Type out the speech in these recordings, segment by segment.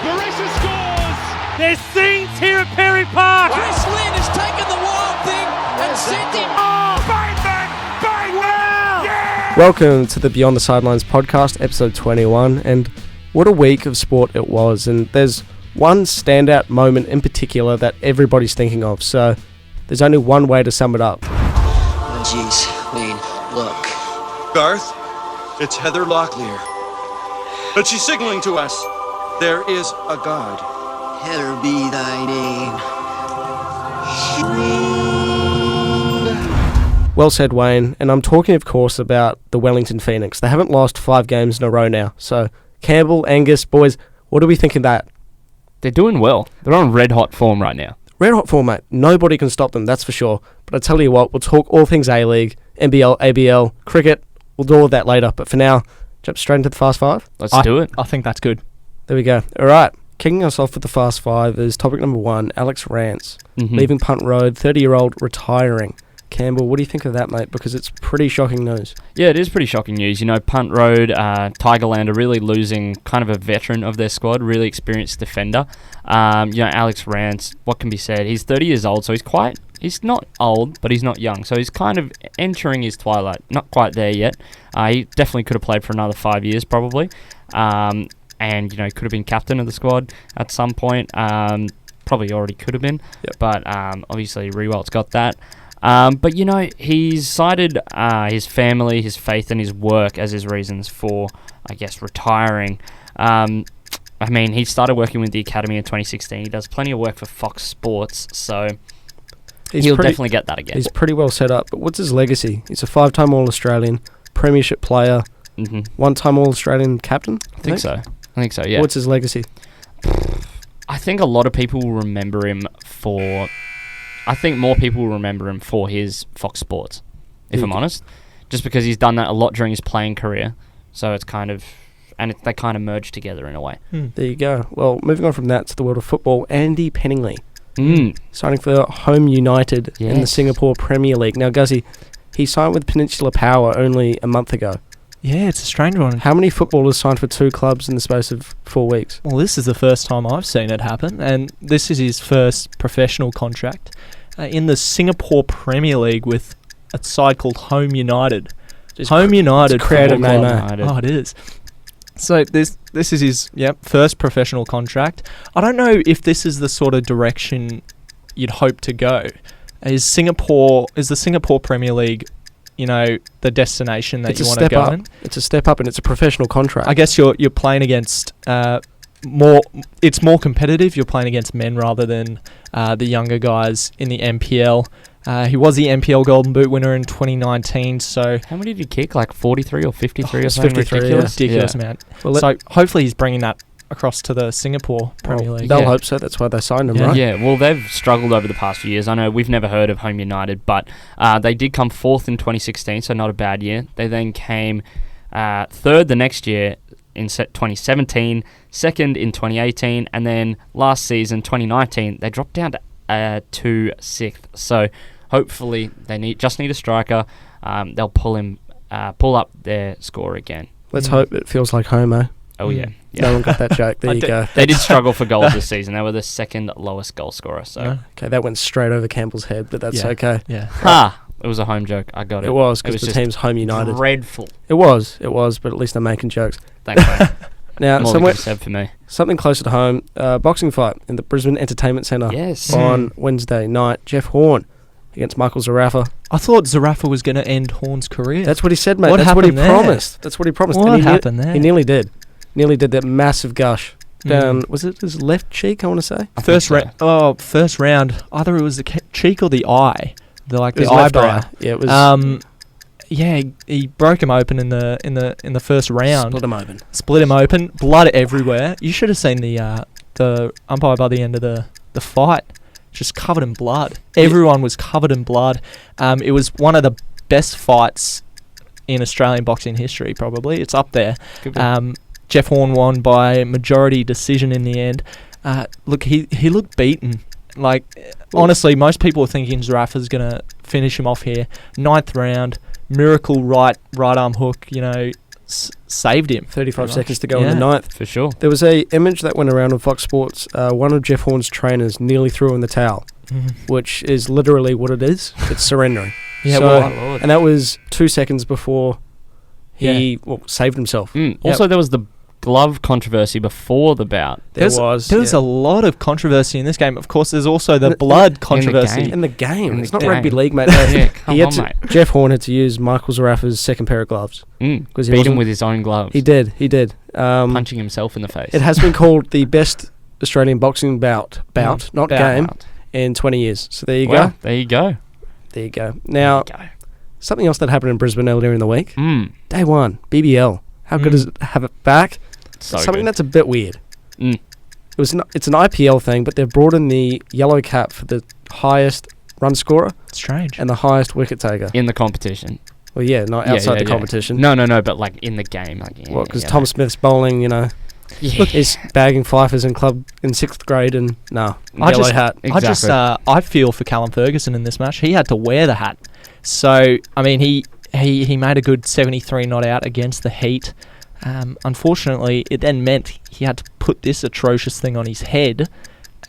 Barissa scores! There's scenes here at Perry Park. Chris Lynn has taken the wild thing and sent him. Oh, Bateman! Bateman! Yeah! Welcome to the Beyond the Sidelines podcast, episode 21, and what a week of sport it was. And there's one standout moment in particular that everybody's thinking of, so there's only one way to sum it up. Oh, jeez, Wayne, look. Garth, it's Heather Locklear. But she's signaling to us. There is a God. Heather be thy name. Well said, Wayne, and I'm talking, of course, about the Wellington Phoenix. They haven't lost 5 games in a row now, so Campbell, Angus, boys, what do we think of that? They're doing well. They're on red-hot form right now. Red-hot form, mate. Nobody can stop them, that's for sure. But I tell you what, we'll talk all things A-League, NBL, ABL, cricket. We'll do all that later, but for now, jump straight into the Fast 5. Let's do it. I think that's good. There we go. All right. Kicking us off with the Fast 5 is topic number 1, Alex Rance. Leaving Punt Road, 30-year-old retiring. Campbell, what do you think of that, mate? Because it's pretty shocking news. Yeah, it is pretty shocking news. You know, Punt Road, Tigerland are really losing kind of a veteran of their squad, really experienced defender. Alex Rance, what can be said? He's 30 years old, so he's not old, but he's not young. So he's kind of entering his twilight. Not quite there yet. He definitely could have played for another 5 years, probably. And, could have been captain of the squad at some point. Probably already could have been. Yep. But obviously, Rewalt's got that. But he's cited his family, his faith, and his work as his reasons for, I guess, retiring. He started working with the Academy in 2016. He does plenty of work for Fox Sports, so he'll definitely get that again. He's pretty well set up, but what's his legacy? He's a 5-time All-Australian, Premiership player, 1-time All-Australian captain? I think so, yeah. What's his legacy? I think a lot of people will remember him for... I think more people will remember him for his Fox Sports, if I'm honest. Just because he's done that a lot during his playing career. So it's kind of... And they kind of merge together in a way. There you go. Well, moving on from that to the world of football, Andy Penningley. Signing for Home United in the Singapore Premier League. Now, Guzzy, he signed with Peninsula Power only a month ago. Yeah, it's a strange one. How many footballers signed for 2 clubs in the space of 4 weeks? Well, this is the first time I've seen it happen, and this is his first professional contract in the Singapore Premier League with a side called Home United. Home United. Creative name, Oh, it is. So this is his first professional contract. I don't know if this is the sort of direction you'd hope to go. Is the Singapore Premier League, the destination that you want to go in? It's a step up, and it's a professional contract. I guess you're playing against it's more competitive. You're playing against men rather than the younger guys in the NPL. He was the NPL Golden Boot winner in 2019. So how many did he kick? Like 43 or 53 or something? 53, ridiculous amount. Well, so hopefully he's bringing that across to the Singapore Premier League. They'll hope so. That's why they signed him, right? Yeah, well, they've struggled over the past few years. I know we've never heard of Home United, but they did come 4th in 2016, so not a bad year. They then came 3rd the next year in 2017, 2nd in 2018, and then last season, 2019, they dropped down to 6th. So hopefully they just need a striker. They'll pull up their score again. Let's hope it feels like home, eh? Oh, yeah. No one got that joke. There you go. They did struggle for goals this season. They were the 2nd lowest goal scorer. So okay, that went straight over Campbell's head, but that's okay. Yeah. Ha! It was a home joke. I got it. It was, because the team's Home United. Dreadful. It was, but at least they're making jokes. Thanks, mate. Now, said for me. Something closer to home, boxing fight in the Brisbane Entertainment Centre on Wednesday night. Jeff Horn against Michael Zarafa. I thought Zarafa was going to end Horn's career. That's what he said, mate. What That's what he happened promised. That's what he promised. What happened there? He nearly did. Nearly did that massive gush down, was it his left cheek, I want to say? First round. Either it was the cheek or the eye. The eyebrow. Yeah, it was... he broke him open in the first round. Split him open. Blood everywhere. You should have seen the umpire by the end of the fight. Just covered in blood. Everyone was covered in blood. It was one of the best fights in Australian boxing history, probably. It's up there. Jeff Horn won by majority decision in the end. Look, he looked beaten. Honestly, most people are thinking Zarafa's going to finish him off here. 9th round, miracle right arm hook, saved him. 35 pretty seconds much. to go in the ninth. For sure. There was a image that went around on Fox Sports. One of Jeff Horn's trainers nearly threw in the towel, which is literally what it is. It's surrendering. Yeah, So- well, My Lord. And that was 2 seconds before he saved himself. Also, there was the glove controversy before the bout. There was a lot of controversy in this game. Of course, there's also the blood controversy. game. in the game. In it's the not rugby game. league, mate. Yeah, come He had on, to- mate. Jeff Horn had to use Michael Zarafa's second pair of gloves. 'Cause he Beat him wasn't- with his own gloves. He did. Punching himself in the face. It has been called the best Australian boxing bout, not game, Bout. in 20 years. So there you Well, go. there you go. There you go. Now, something else that happened in Brisbane earlier in the week. Day one, BBL. How good is it to have it back? So Something good. that's a bit weird. Mm. It's an IPL thing, but they've brought in the yellow cap for the highest run scorer Strange. and the highest wicket taker. in the competition. Well, yeah, not Yeah, outside yeah, the yeah. competition. No, but like in the game. Like, yeah, Well, because yeah. Tom Smith's bowling, Yeah. is bagging fifers in club in 6th grade and yellow hat. Exactly. I feel for Callum Ferguson in this match. He had to wear the hat. So, I mean, he made a good 73 not out against the Heat. Unfortunately, it then meant he had to put this atrocious thing on his head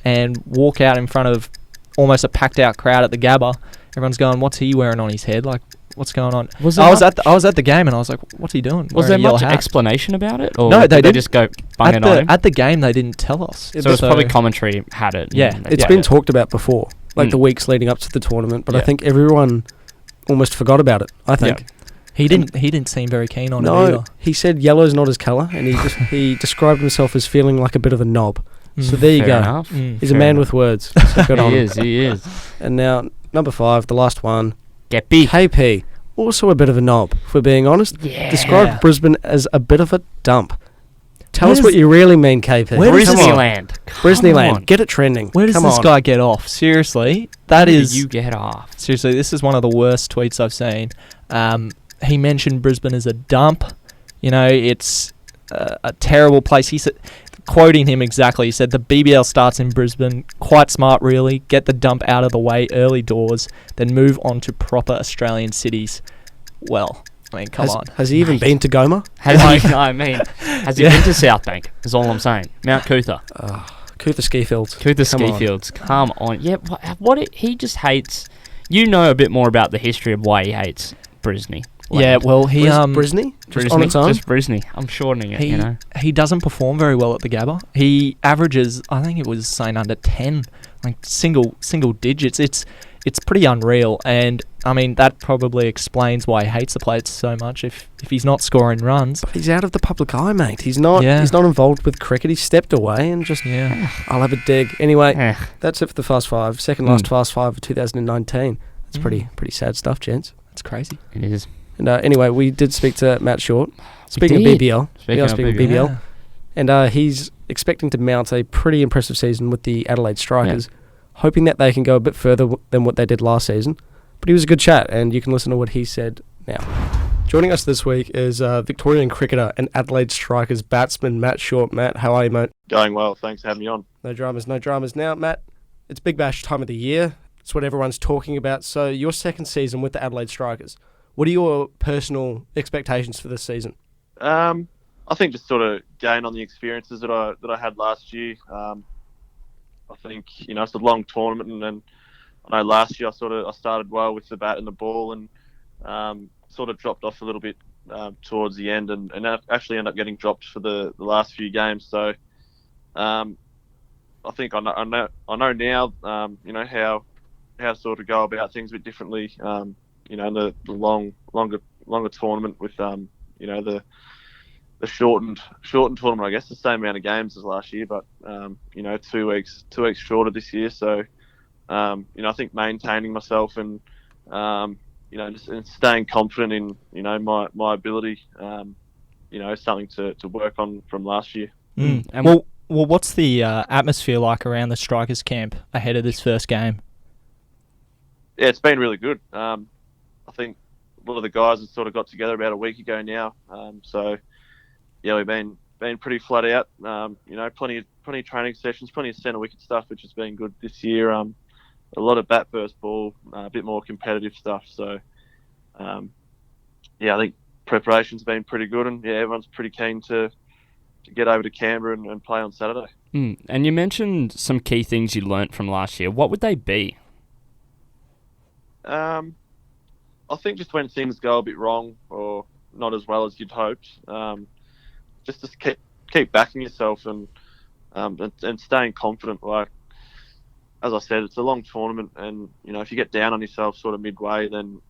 and walk out in front of almost a packed out crowd at the Gabba. Everyone's going, "What's he wearing on his head? Like, what's going on?" Was there I was much- at the game and I was like, "What's he doing?" Was wearing there a yellow much hat? explanation about it? Or No, did they they didn't. just go bung it on him? At the game, they didn't tell us. So it's probably commentary had it. Yeah. and It's they- been talked about before, like Mm. the weeks leading up to the tournament, but I Yeah. think everyone almost forgot about it, I think. He didn't seem very keen on it No, either. he said yellow's not his colour, and he described himself as feeling like a bit of a knob. So there you Fair go. enough. He's a Fair man enough. with words. So good on He him. is. He is. And now, number 5, the last one, Geppy. KP. Also a bit of a knob, if we're being honest. Yeah. Described Brisbane as a bit of a dump. Tell us Where's- what you really mean, KP. Where does this- Disneyland. Disneyland. Get it trending. Where does Come this on. guy get off? Seriously, that Where do is you get off? seriously. This is one of the worst tweets I've seen. He mentioned Brisbane as a dump. You know, it's a terrible place. He said, quoting him exactly, he said, "The BBL starts in Brisbane. Quite smart, really. Get the dump out of the way early doors, then move on to proper Australian cities." Well, I mean, come on. Has he even been to Goma? Has he? I mean, has he been to South Bank? Is all I'm saying. Mount Cootha. Cootha Ski Fields. Cootha Come Ski on. Fields. Come on. Yeah. He just hates. You know a bit more about the history of why he hates Brisbane. Yeah, well, he Brisbane? Just on its own? Just Brisbane. I'm shortening it. He, You know. he doesn't perform very well at the Gabba. He averages, I think it was saying under 10, like single digits. It's pretty unreal, and I mean that probably explains why he hates the place so much. If he's not scoring runs, He's out of the public eye, mate. He's not. Yeah. He's not involved with cricket. He stepped away and just. yeah, I'll have a dig. Anyway, Eh. that's it for the Fast Five. Second last Fast Five of 2019. That's pretty sad stuff, gents. it's crazy. It is. And anyway, we did speak to Matt Short. Speaking did. of BBL, Speaking of BBL, Yeah. and he's expecting to mount a pretty impressive season with the Adelaide Strikers, hoping that they can go a bit further than what they did last season. But he was a good chat, and you can listen to what he said now. Joining us this week is Victorian cricketer and Adelaide Strikers batsman Matt Short. Matt, how are you, mate? Going well, thanks for having me on. No dramas, no dramas. Now, Matt, it's Big Bash time of the year. It's what everyone's talking about. So, your second season with the Adelaide Strikers. What are your personal expectations for this season? I think just sort of gain on the experiences that I had last year. I think it's a long tournament, and then I know last year I started well with the bat and the ball, and sort of dropped off a little bit towards the end, and actually ended up getting dropped for the last few games. So I think I know now how to sort of go about things a bit differently. In the longer tournament with the shortened tournament, I guess the same amount of games as last year, but 2 weeks shorter this year. So I think maintaining myself and just staying confident in my ability, something to work on from last year. And Well, what's the atmosphere like around the Strikers camp ahead of this first game? Yeah, it's been really good. I think a lot of the guys have sort of got together about a week ago now. So yeah, we've been pretty flat out. Plenty of training sessions, plenty of centre wicket stuff, which has been good this year. A lot of bat first ball, a bit more competitive stuff. So I think preparation's been pretty good, and everyone's pretty keen to get over to Canberra and play on Saturday. And you mentioned some key things you learnt from last year. What would they be? I think just when things go a bit wrong or not as well as you'd hoped, just to keep backing yourself and staying confident. Like as I said, it's a long tournament, and if you get down on yourself sort of midway, then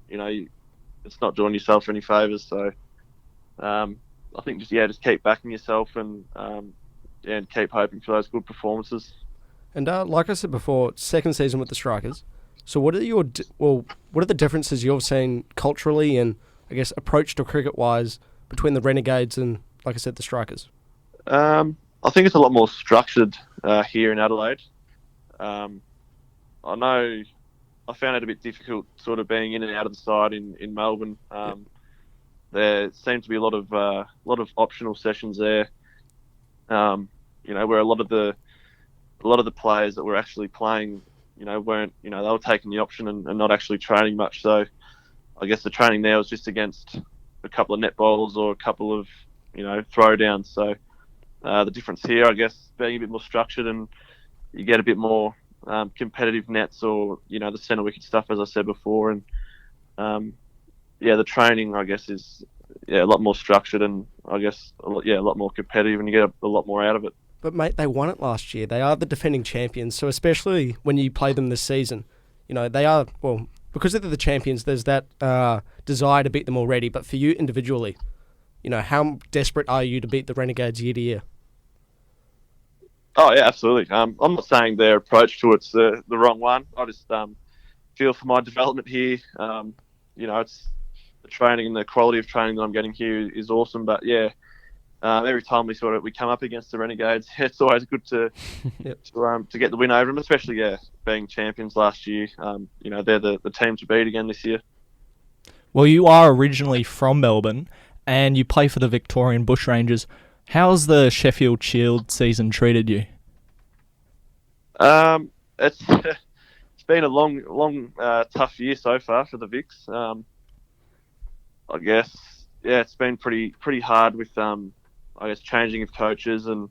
it's not doing yourself any favours. So I think just keep backing yourself and keep hoping for those good performances. And like I said before, second season with the Strikers. So what are what are the differences you've seen culturally and I guess approach to cricket wise between the Renegades and, like I said, the Strikers? I think it's a lot more structured here in Adelaide. I know I found it a bit difficult sort of being in and out of the side in Melbourne. There seemed to be a lot of optional sessions there. Where a lot of the players that were actually playing, weren't, they were taking the option and not actually training much. So I guess the training there was just against a couple of net bowls or a couple of, throwdowns. So the difference here, I guess, being a bit more structured and you get a bit more competitive nets or, the centre wicket stuff, as I said before. And the training, I guess, is a lot more structured and I guess a lot more competitive, and you get a lot more out of it. But mate, they won it last year. They are the defending champions. So especially when you play them this season, they are, well, because they're the champions, there's that desire to beat them already. But for you individually, how desperate are you to beat the Renegades year to year? Oh yeah, absolutely. I'm not saying their approach to it's the wrong one. I just feel for my development here. It's the training and the quality of training that I'm getting here is awesome. But every time we come up against the Renegades, it's always good to get the win over them, especially being champions last year. They're the team to beat again this year. Well, you are originally from Melbourne and you play for the Victorian Bushrangers. How's the Sheffield Shield season treated you? It's been a long, tough year so far for the Vics. I guess it's been pretty hard with changing of coaches and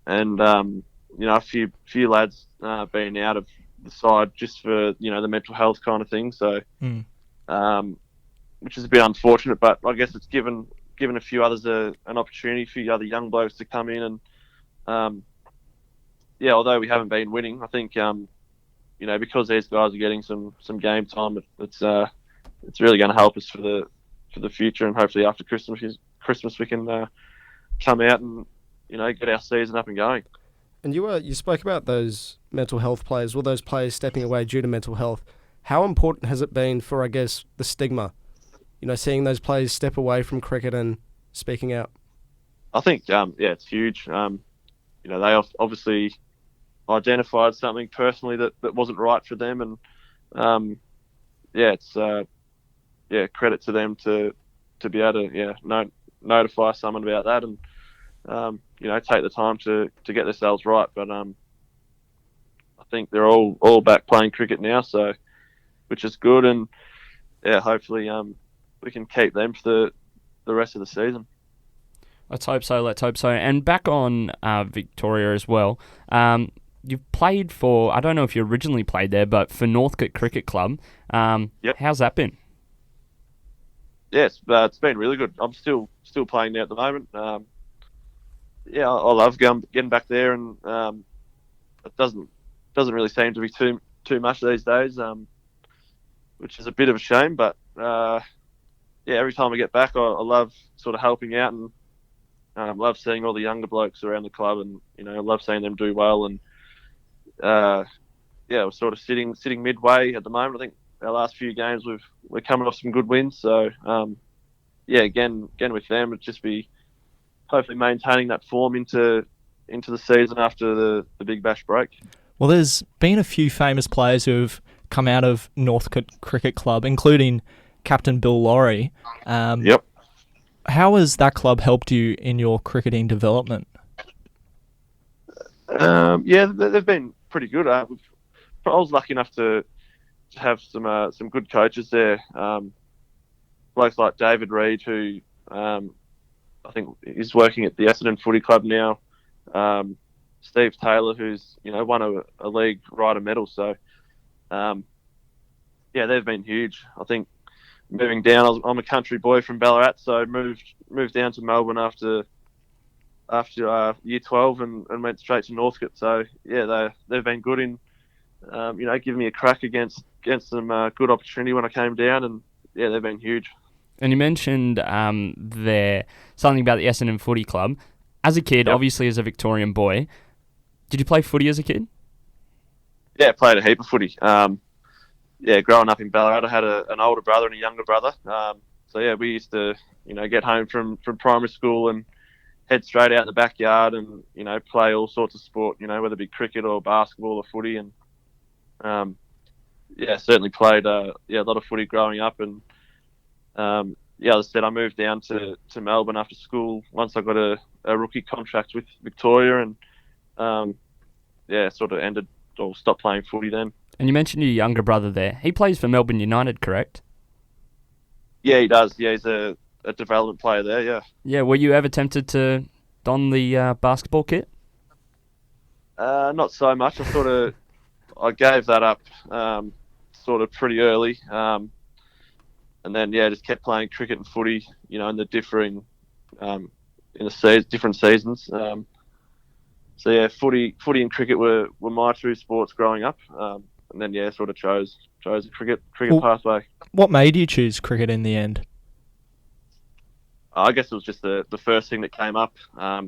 a few lads being out of the side just for the mental health kind of thing. So which is a bit unfortunate, but I guess it's given a few others an opportunity, a few other young blokes to come in and although we haven't been winning, I think because these guys are getting some game time, it's really going to help us for the future, and hopefully after Christmas we can come out and get our season up and going. And you spoke about those mental health players, or those players stepping away due to mental health. How important has it been for, I guess, the stigma, seeing those players step away from cricket and speaking out? I think it's huge. They obviously identified something personally that wasn't right for them, and it's credit to them to be able to notify someone about that and take the time to get themselves right. But I think they're all back playing cricket now, so which is good, and hopefully we can keep them for the rest of the season. Let's hope so. And back on Victoria as well. You've played for, I don't know if you originally played there, but for Northcote Cricket Club. Yep. How's that been? Yes, it's been really good. I'm still playing there at the moment. I love getting back there, and it doesn't really seem to be too much these days, which is a bit of a shame. But every time I get back, I love sort of helping out, and love seeing all the younger blokes around the club, and I love seeing them do well. And we're sort of sitting midway at the moment. I think our last few games we're coming off some good wins. So again with them, it'd just be hopefully maintaining that form into the season after the Big Bash break. Well, there's been a few famous players who have come out of Northcote Cricket Club, including Captain Bill Lawry. Yep. How has that club helped you in your cricketing development? They've been pretty good. I was lucky enough to have some good coaches there. Blokes like David Reid, who I think he's working at the Essendon Footy Club now. Steve Taylor, who's won a league rider medal. So they've been huge. I think moving down, I'm a country boy from Ballarat, so moved down to Melbourne after year 12 and went straight to Northcote. So they've been good in giving me a crack against some good opportunity when I came down, and they've been huge. And you mentioned there something about the Essendon Footy Club. As a kid, obviously as a Victorian boy, did you play footy as a kid? Yeah, played a heap of footy. Growing up in Ballarat, I had an older brother and a younger brother. We used to, get home from primary school and head straight out in the backyard and, play all sorts of sport, whether it be cricket or basketball or footy. And, certainly played a lot of footy growing up. And, as I said, I moved down to Melbourne after school once I got a rookie contract with Victoria and, sort of ended or stopped playing footy then. And you mentioned your younger brother there. He plays for Melbourne United, correct? Yeah, he does. Yeah, he's a development player there, yeah. Yeah, were you ever tempted to don the basketball kit? Not so much. I gave that up sort of pretty early. And then, just kept playing cricket and footy, in the differing, in the different seasons. Footy and cricket were my two sports growing up. And then, sort of chose the cricket pathway. What made you choose cricket in the end? I guess it was just the first thing that came up. I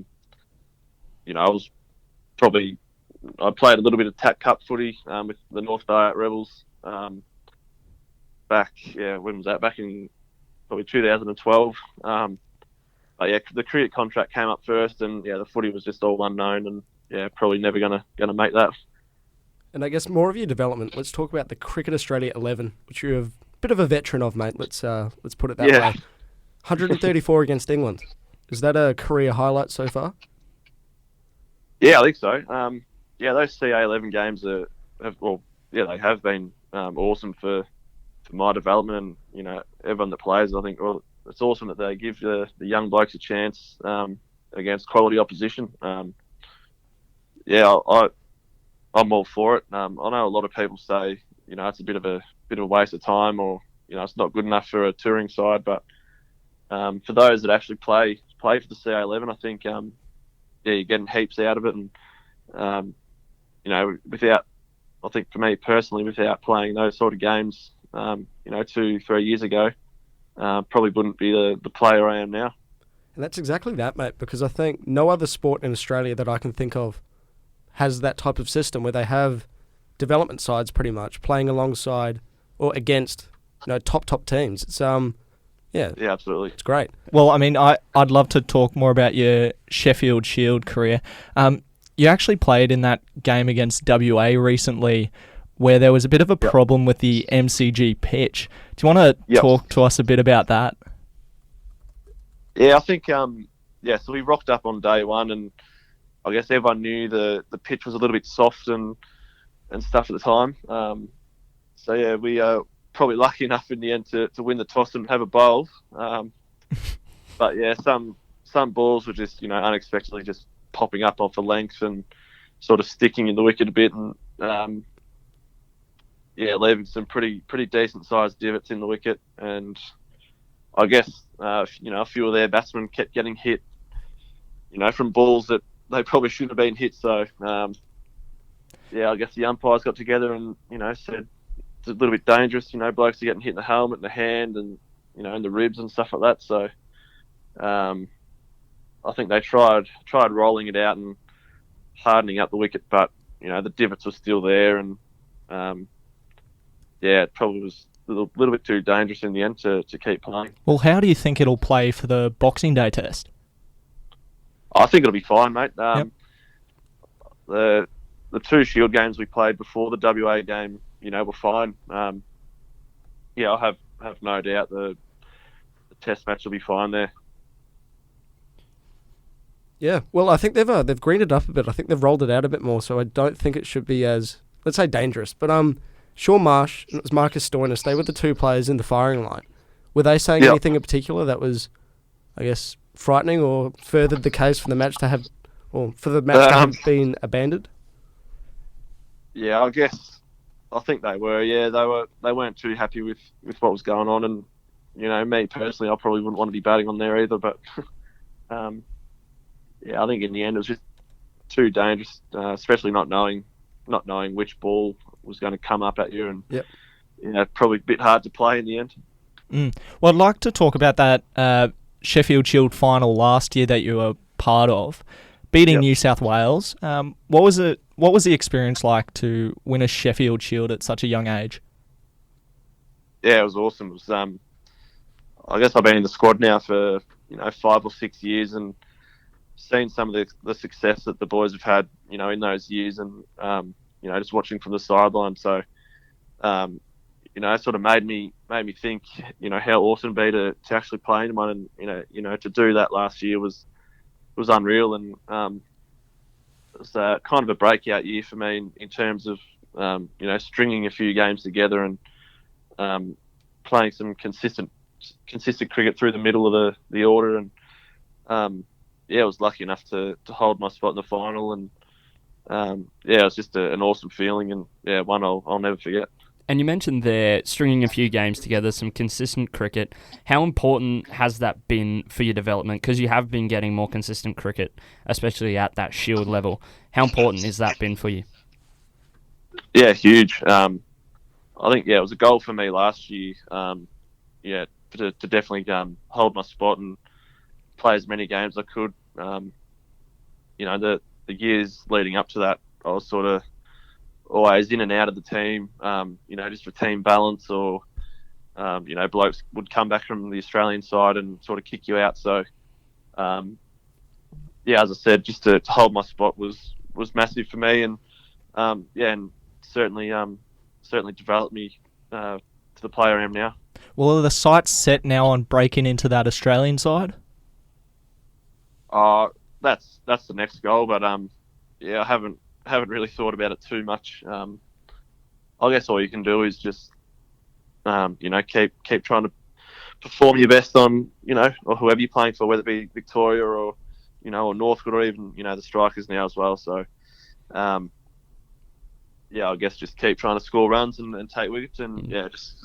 played a little bit of TAC Cup footy with the North Ballarat Rebels back, when was that? Back in probably 2012. The cricket contract came up first, and the footy was just all unknown, and probably never gonna make that. And I guess more of your development. Let's talk about the Cricket Australia 11, which you're a bit of a veteran of, mate. Let's put it that way. 134 against England. Is that a career highlight so far? Yeah, I think so. Those CA11 games they have been awesome for my development, and everyone that plays. I think it's awesome that they give the young blokes a chance against quality opposition. I'm all for it. I know a lot of people say it's a bit of a waste of time, or it's not good enough for a touring side. But for those that actually play for the CA11, I think you're getting heaps out of it. And without, I think for me personally, without playing those sort of games, 2-3 years ago, probably wouldn't be the player I am now. And that's exactly that, mate. Because I think no other sport in Australia that I can think of has that type of system where they have development sides pretty much playing alongside or against top teams. It's absolutely, it's great. Well, I mean, I'd love to talk more about your Sheffield Shield career. You actually played in that game against WA recently where there was a bit of a problem with the MCG pitch. Do you want to talk to us a bit about that? Yeah, I think so we rocked up on day one, and I guess everyone knew the pitch was a little bit soft and stuff at the time. We are probably lucky enough in the end to win the toss and have a bowl. But some balls were just unexpectedly just popping up off the length and sort of sticking in the wicket a bit, and leaving some pretty decent sized divots in the wicket. And I guess a few of their batsmen kept getting hit, from balls that they probably shouldn't have been hit. So, I guess the umpires got together and, said it's a little bit dangerous. Blokes are getting hit in the helmet, in the hand, and, in the ribs and stuff like that. So, I think they tried rolling it out and hardening up the wicket, but, the divots were still there. And, it probably was a little bit too dangerous in the end to keep playing. Well, how do you think it'll play for the Boxing Day test? I think it'll be fine, mate. The two Shield games we played before the WA game, were fine. I have no doubt the test match will be fine there. Yeah, well, I think they've greened it up a bit. I think they've rolled it out a bit more, so I don't think it should be as, let's say, dangerous. But Sean Marsh and it was Marcus Stoinis, they were the two players in the firing line. Were they saying anything in particular that was I guess, frightening or furthered the case for the match to have, or for the match to have been abandoned? Yeah, I think they were. Yeah, they weren't too happy with what was going on, and me personally, I probably wouldn't want to be batting on there either. But yeah, I think in the end it was just too dangerous, especially not knowing which ball was going to come up at you, and probably a bit hard to play in the end. Well, I'd like to talk about that Sheffield Shield final last year that you were part of, beating New South Wales. What was it? What was the experience like to win a Sheffield Shield at such a young age? Yeah, it was awesome. It was, I guess I've been in the squad now for 5 or 6 years, and seen some of the success that the boys have had, in those years, and just watching from the sideline. So, it sort of made me think, how awesome it'd be to actually play in one, and to do that last year was unreal, and it was kind of a breakout year for me in terms of stringing a few games together and playing some consistent cricket through the middle of the order, and I was lucky enough to hold my spot in the final, and it was just an awesome feeling, and one I'll never forget. And you mentioned there stringing a few games together, some consistent cricket. How important has that been for your development? Because you have been getting more consistent cricket, especially at that Shield level. How important has that been for you? Yeah, huge. I think it was a goal for me last year. To definitely hold my spot and play as many games as I could. The years leading up to that, I was sort of always in and out of the team, just for team balance, or blokes would come back from the Australian side and sort of kick you out. So, as I said, just to hold my spot was massive for me, and and certainly developed me to the player I am now. Well, are the sights set now on breaking into that Australian side? That's the next goal, but I haven't really thought about it too much. I guess all you can do is just keep trying to perform your best on or whoever you're playing for, whether it be Victoria or or Northwood, or even the Strikers now as well. So I guess just keep trying to score runs and take wickets, and just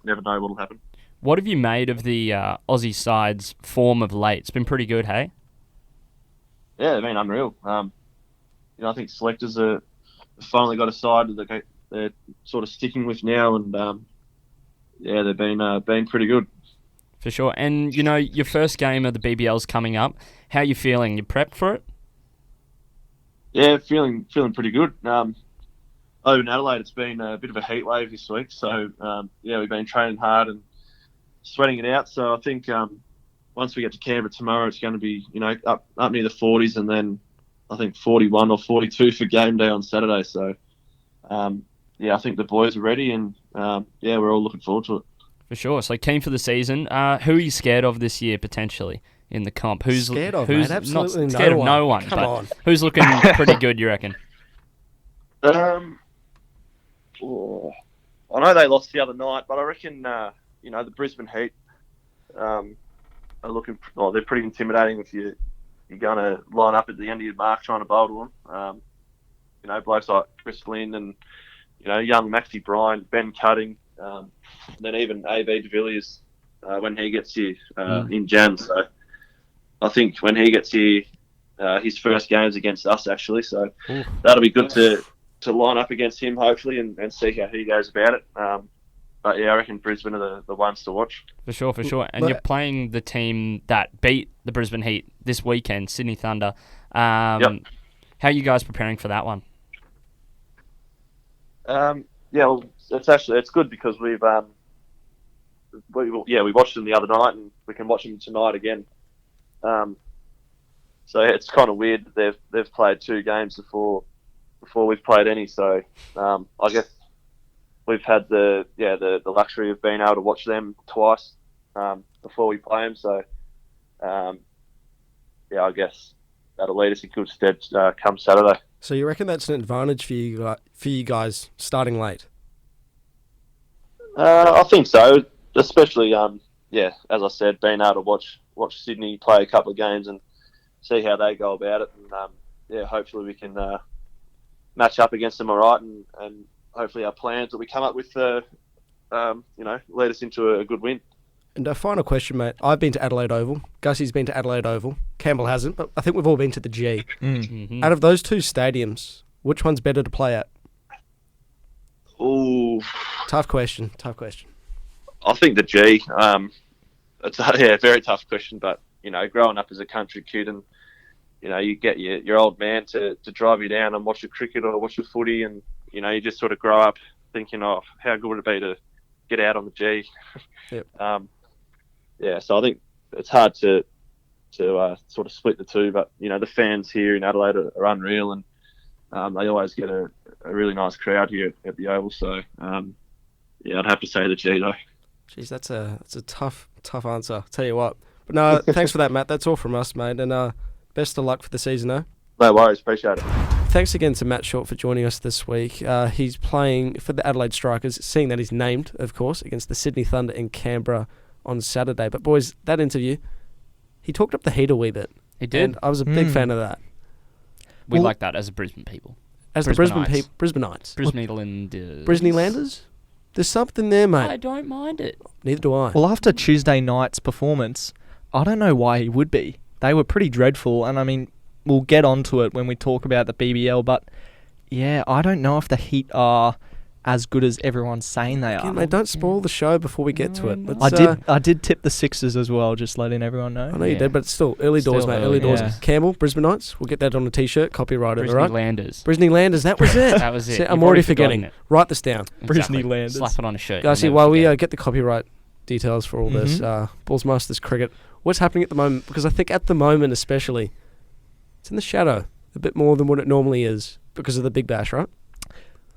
never know what'll happen. What have you made of the Aussie side's form of late? It's been pretty good, hey? Yeah, they've been unreal. I think selectors have finally got a side that they're sort of sticking with now, and they've been pretty good. For sure. And your first game of the BBL's coming up. How are you feeling? You prepped for it? Yeah, feeling pretty good. Over in Adelaide, it's been a bit of a heat wave this week, so we've been training hard and sweating it out. So I think once we get to Canberra tomorrow, it's going to be up near the 40s, and then I think 41 or 42 for game day on Saturday. So, I think the boys are ready, and we're all looking forward to it. For sure. So keen for the season. Who are you scared of this year potentially in the comp? Who's scared of? Who's mate? Absolutely not scared of no one? Come on. Who's looking pretty good? You reckon? I know they lost the other night, but I reckon the Brisbane Heat are looking. Oh, they're pretty intimidating if you're going to line up at the end of your mark trying to bowl to them. Blokes like Chris Lynn and young Maxie Bryant, Ben Cutting, then even AB de Villiers when he gets here in Jan. So I think when he gets here, his first game's against us actually. So that'll be good to line up against him hopefully and see how he goes about it. But I reckon Brisbane are the ones to watch. For sure. And you're playing the team that beat the Brisbane Heat this weekend, Sydney Thunder. How are you guys preparing for that one? Well, it's good because we watched them the other night, and we can watch them tonight again. So it's kind of weird that they've played 2 games before we've played any. So I guess we've had the luxury of being able to watch them twice before we play them. So I guess that'll lead us in good stead come Saturday. So you reckon that's an advantage for you guys starting late? I think so, especially as I said, being able to watch watch Sydney play a couple of games and see how they go about it. And hopefully we can match up against them all right, and hopefully our plans that we come up with, lead us into a good win. And a final question, mate. I've been to Adelaide Oval. Gussie's been to Adelaide Oval. Campbell hasn't, but I think we've all been to the G. Mm-hmm. Out of those two stadiums, which one's better to play at? Ooh, Tough question. I think the G. It's a very tough question, but growing up as a country kid, and you get your old man to drive you down and watch your cricket or watch your footy, and you just sort of grow up thinking, oh, how good would it be to get out on the G? Yep. So I think it's hard to sort of split the two, but the fans here in Adelaide are unreal, and they always get a really nice crowd here at the Oval. So I'd have to say the G though. Jeez, that's a tough answer. Tell you what. But no, thanks for that, Matt. That's all from us, mate. And best of luck for the season, eh? No worries, appreciate it. Thanks again to Matt Short for joining us this week. He's playing for the Adelaide Strikers, seeing that he's named, of course, against the Sydney Thunder in Canberra on Saturday. But boys, that interview, he talked up the heat a wee bit. He did. And I was a big fan of that. We like that as a Brisbane people. As the Brisbanites. Brisbane-landers? There's something there, mate. I don't mind it. Neither do I. Well, after Tuesday night's performance, I don't know why he would be. They were pretty dreadful, and I mean, we'll get onto it when we talk about the BBL, but yeah, I don't know if the Heat are as good as everyone's saying they are. Mate, don't spoil the show before we get to it. I did tip the Sixers as well, just letting everyone know. I know you did, but it's still early doors, mate. Early doors. Yeah. Campbell, Brisbaneites. We'll get that on a T-shirt. Copyrighted, all right? Brisbane-landers. That was it. That was it. See, I'm already forgetting. Write this down. Exactly. Brisbane-landers. Slap it on a shirt. Guys, while we get the copyright details for all this, Bulls Masters cricket, what's happening at the moment? Because I think at the moment especially, it's in the shadow a bit more than what it normally is because of the Big Bash, right?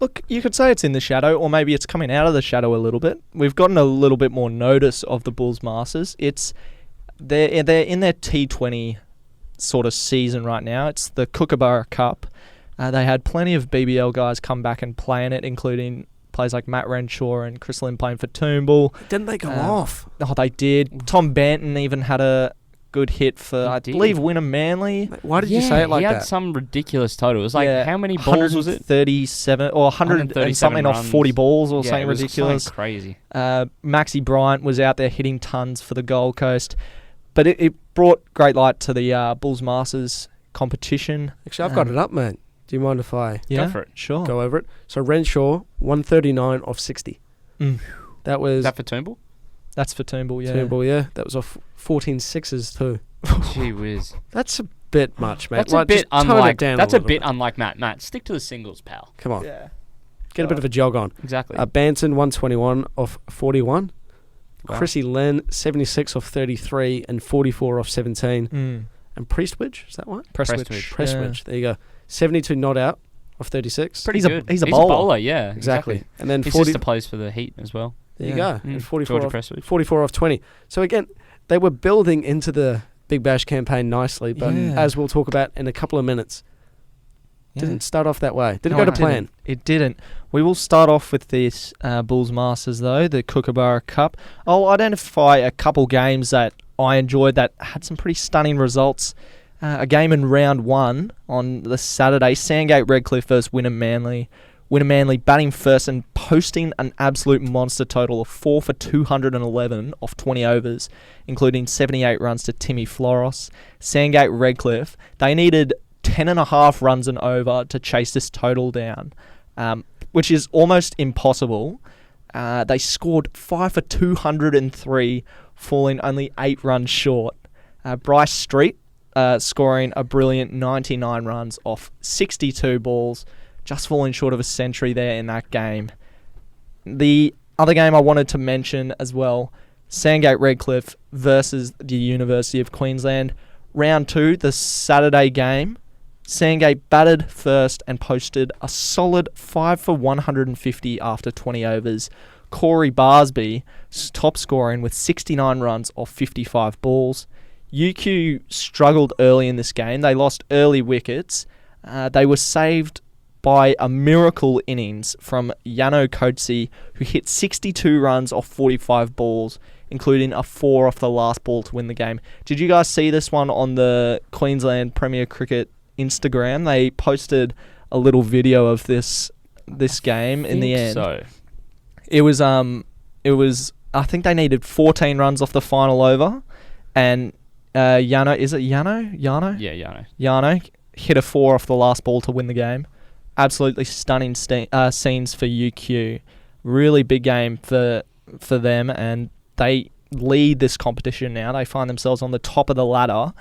Look, you could say it's in the shadow, or maybe it's coming out of the shadow a little bit. We've gotten a little bit more notice of the Bulls Masters. They're in their T20 sort of season right now. It's the Kookaburra Cup. They had plenty of BBL guys come back and play in it, including players like Matt Renshaw and Chris Lynn playing for Toombul. Didn't they go off? Oh, they did. Tom Banton even had a good hit for, I believe, Wynnum Manly. Why did you say it like that? He had some ridiculous total. It was like, how many balls was it? 137 or 100 and something off 40 balls or something ridiculous. Crazy. Maxie Bryant was out there hitting tons for the Gold Coast. But it brought great light to the Bulls Masters competition. Actually, I've got it up, mate. Do you mind if I go for it? Sure. Go over it. So Renshaw, 139 off 60. That was... Is that for Toombul? That's for Toombul, yeah. Toombul, yeah. That was off 14 sixes too. Gee whiz. That's a bit much, mate. That's a bit unlike. That's a bit unlike Matt. Matt, stick to the singles, pal. Come on. Yeah. Get a bit of a jog on. Exactly. Banton, 121 off 41. Wow. Chrissy Len, 76 off 33 and 44 off 17. And Priestwidge, is that one? Prestwidge. There you go. 72 not out off 36. Pretty good. He's a bowler. Yeah, exactly. And then his 40 sister plays for the Heat as well. There you go. And 44 off 20. So again, they were building into the Big Bash campaign nicely, but as we'll talk about in a couple of minutes, didn't start off that way. Didn't go to plan. It didn't. We will start off with this Bulls Masters, though, the Kookaburra Cup. I'll identify a couple games that I enjoyed that had some pretty stunning results. A game in round one on the Saturday, Sandgate Redcliffe versus Wynnum Manly. Wynnum Manly batting first and posting an absolute monster total of 4 for 211 off 20 overs, including 78 runs to Timmy Floros. Sandgate Redcliffe, they needed 10.5 runs and over to chase this total down, which is almost impossible. They scored 5 for 203, falling only 8 runs short. Bryce Street scoring a brilliant 99 runs off 62 balls, just falling short of a century there in that game. The other game I wanted to mention as well, Sandgate Redcliffe versus the University of Queensland. Round 2, the Saturday game. Sandgate batted first and posted a solid 5 for 150 after 20 overs. Corey Barsby top scoring with 69 runs off 55 balls. UQ struggled early in this game. They lost early wickets. They were saved by a miracle innings from Yano Coetzee, who hit 62 runs off 45 balls including a 4 off the last ball to win the game. Did you guys see this one on the Queensland Premier Cricket Instagram? They posted a little video of this game in the end. So It was I think they needed 14 runs off the final over, and Yano, is it Yano? yeah, Yano. Yano hit a 4 off the last ball to win the game. Absolutely stunning scenes for UQ. Really big game for them, and they lead this competition now. They find themselves on the top of the ladder.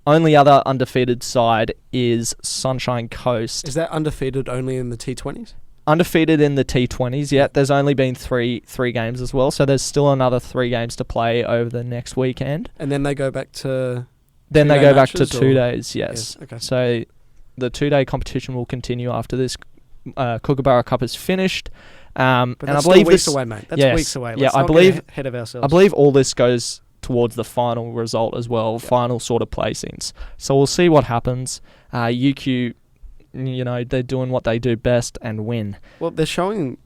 Only other undefeated side is Sunshine Coast. Is that undefeated only in the T20s? Undefeated in the T20s, yeah. There's only been three games as well, so there's still another 3 games to play over the next weekend. And then they go back to... Then they two-day go back to matches, 2 or- days, yes. Okay. So the 2-day competition will continue after this Kookaburra Cup is finished. But And I that's believe still weeks this, away, mate. That's yes. weeks away. Yeah, Let's I not believe- get ahead of ourselves. I believe all this goes towards the final result as well, final sort of placings. So we'll see what happens. UQ, they're doing what they do best and win. Well, they're showing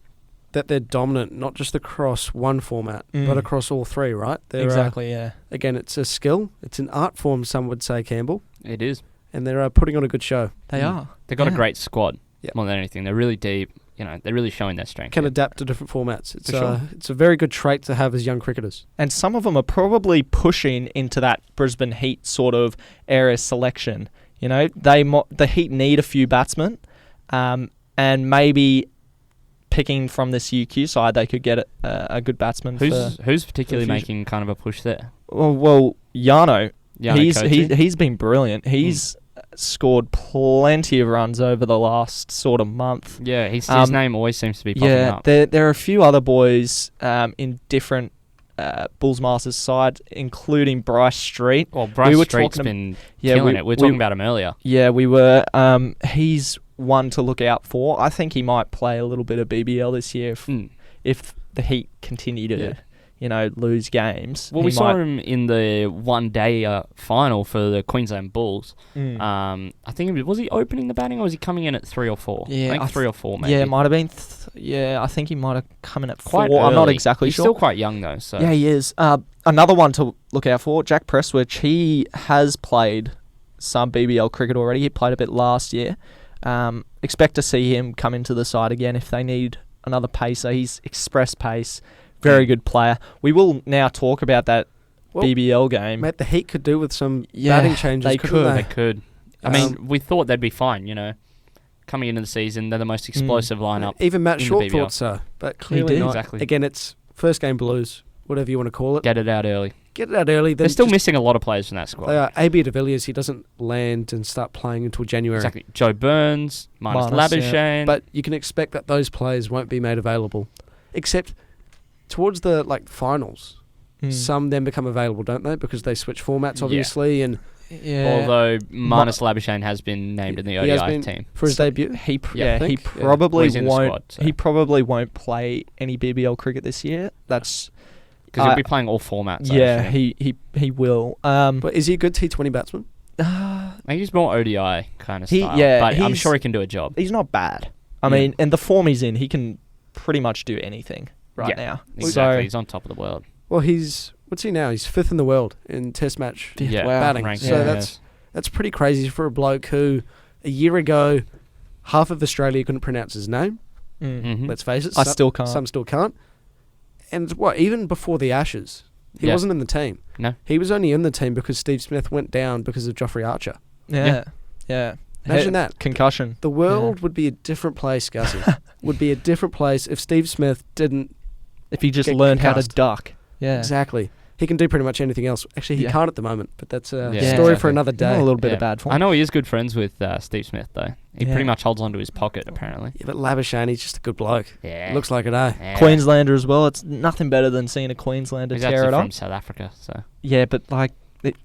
that they're dominant, not just across one format, but across all 3, right? They're, Exactly, yeah. Again, it's a skill. It's an art form, some would say, Campbell. It is. And they're putting on a good show. They are. They've got a Yeah. great squad. Yeah. More than anything, they're really deep. They're really showing their strength. Can adapt to different formats. It's, For sure. it's a very good trait to have as young cricketers. And some of them are probably pushing into that Brisbane Heat sort of area selection. The Heat need a few batsmen, and maybe picking from this UQ side, they could get a good batsman. Who's particularly future. making kind of a push there? Well, Yano. Yano Kochi? He's been brilliant. He's scored plenty of runs over the last sort of month. Yeah, his name always seems to be popping Yeah, up. there are a few other boys in different Bulls Masters side, including Bryce Street. Well, Bryce were Street's talking been killing it. We were talking about him earlier. Yeah, we were. He's one to look out for. I think he might play a little bit of BBL this year if the Heat continue to, lose games. Well, we saw him in the one-day final for the Queensland Bulls. I think was he opening the batting or was he coming in at 3 or 4? Yeah, I think 3 or 4 maybe. Yeah, it might have been. I think he might have come in at Quite 4. I'm not early. exactly He's sure. still quite young though. So Yeah, he is. Another one to look out for, Jack Prestwich. He has played some BBL cricket already. He played a bit last year. Expect to see him come into the side again if they need another pacer. He's express pace. Very good player. We will now talk about that BBL game. Mate, the Heat could do with some batting changes, they couldn't could. they could. I mean, we thought they'd be fine. Coming into the season, they're the most explosive lineup. Even Matt in the Short BBL. thought so, but clearly did. not. Exactly. Again, it's first game blues, whatever you want to call it. Get it out early. Get it out early. They're Then still just- missing a lot of players from that squad. They are. AB de Villiers, he doesn't land and start playing until January. Exactly. Joe Burns, Marnus Marnus, Labuschagne. But you can expect that those players won't be made available, except towards the finals. Some then become available, don't they? Because they switch formats, obviously, and Yeah. Although Marnus Labuschagne has been named in the he has ODI been team. for his debut. He Yeah, I he think, yeah. probably Well, he's in the won't. squad, so. He probably won't play any BBL cricket this year. That's Because he'll be playing all formats. I yeah. assume. He will. But is he a good T20 batsman? Maybe he's more ODI kind of He- style. yeah, but I'm he's- sure he can do a job. He's not bad. I Yeah. mean, and the form he's in, he can pretty much do anything right Yeah, now. Exactly. So, He's on top of the world. Well, what's he now? He's 5th in the world in Test match Yeah, wow. batting. ranked, So yeah. that's pretty crazy for a bloke who a year ago half of Australia couldn't pronounce his name. Mhm. Let's face it, I still can't. Some still can't. And even before the Ashes, he Yeah. wasn't in the team. No. He was only in the team because Steve Smith went down because of Joffrey Archer. Yeah. Imagine that. Concussion. The world would be a different place, Gussie. would be a different place if Steve Smith didn't. If he just Get learned how to concussed. duck. Yeah. Exactly. He can do pretty much anything else. Actually, he Yeah. can't at the moment, but that's a Yeah, story exactly. for another In day. a little bit Yeah. of bad form. I know he is good friends with Steve Smith, though. He Yeah. pretty much holds onto his pocket, apparently. Yeah, but Labuschagne, he's just a good bloke. Yeah. Looks like it, eh? Yeah. Queenslander as well. It's nothing better than seeing a Queenslander He's tear actually it from up. South Africa, so. Yeah, but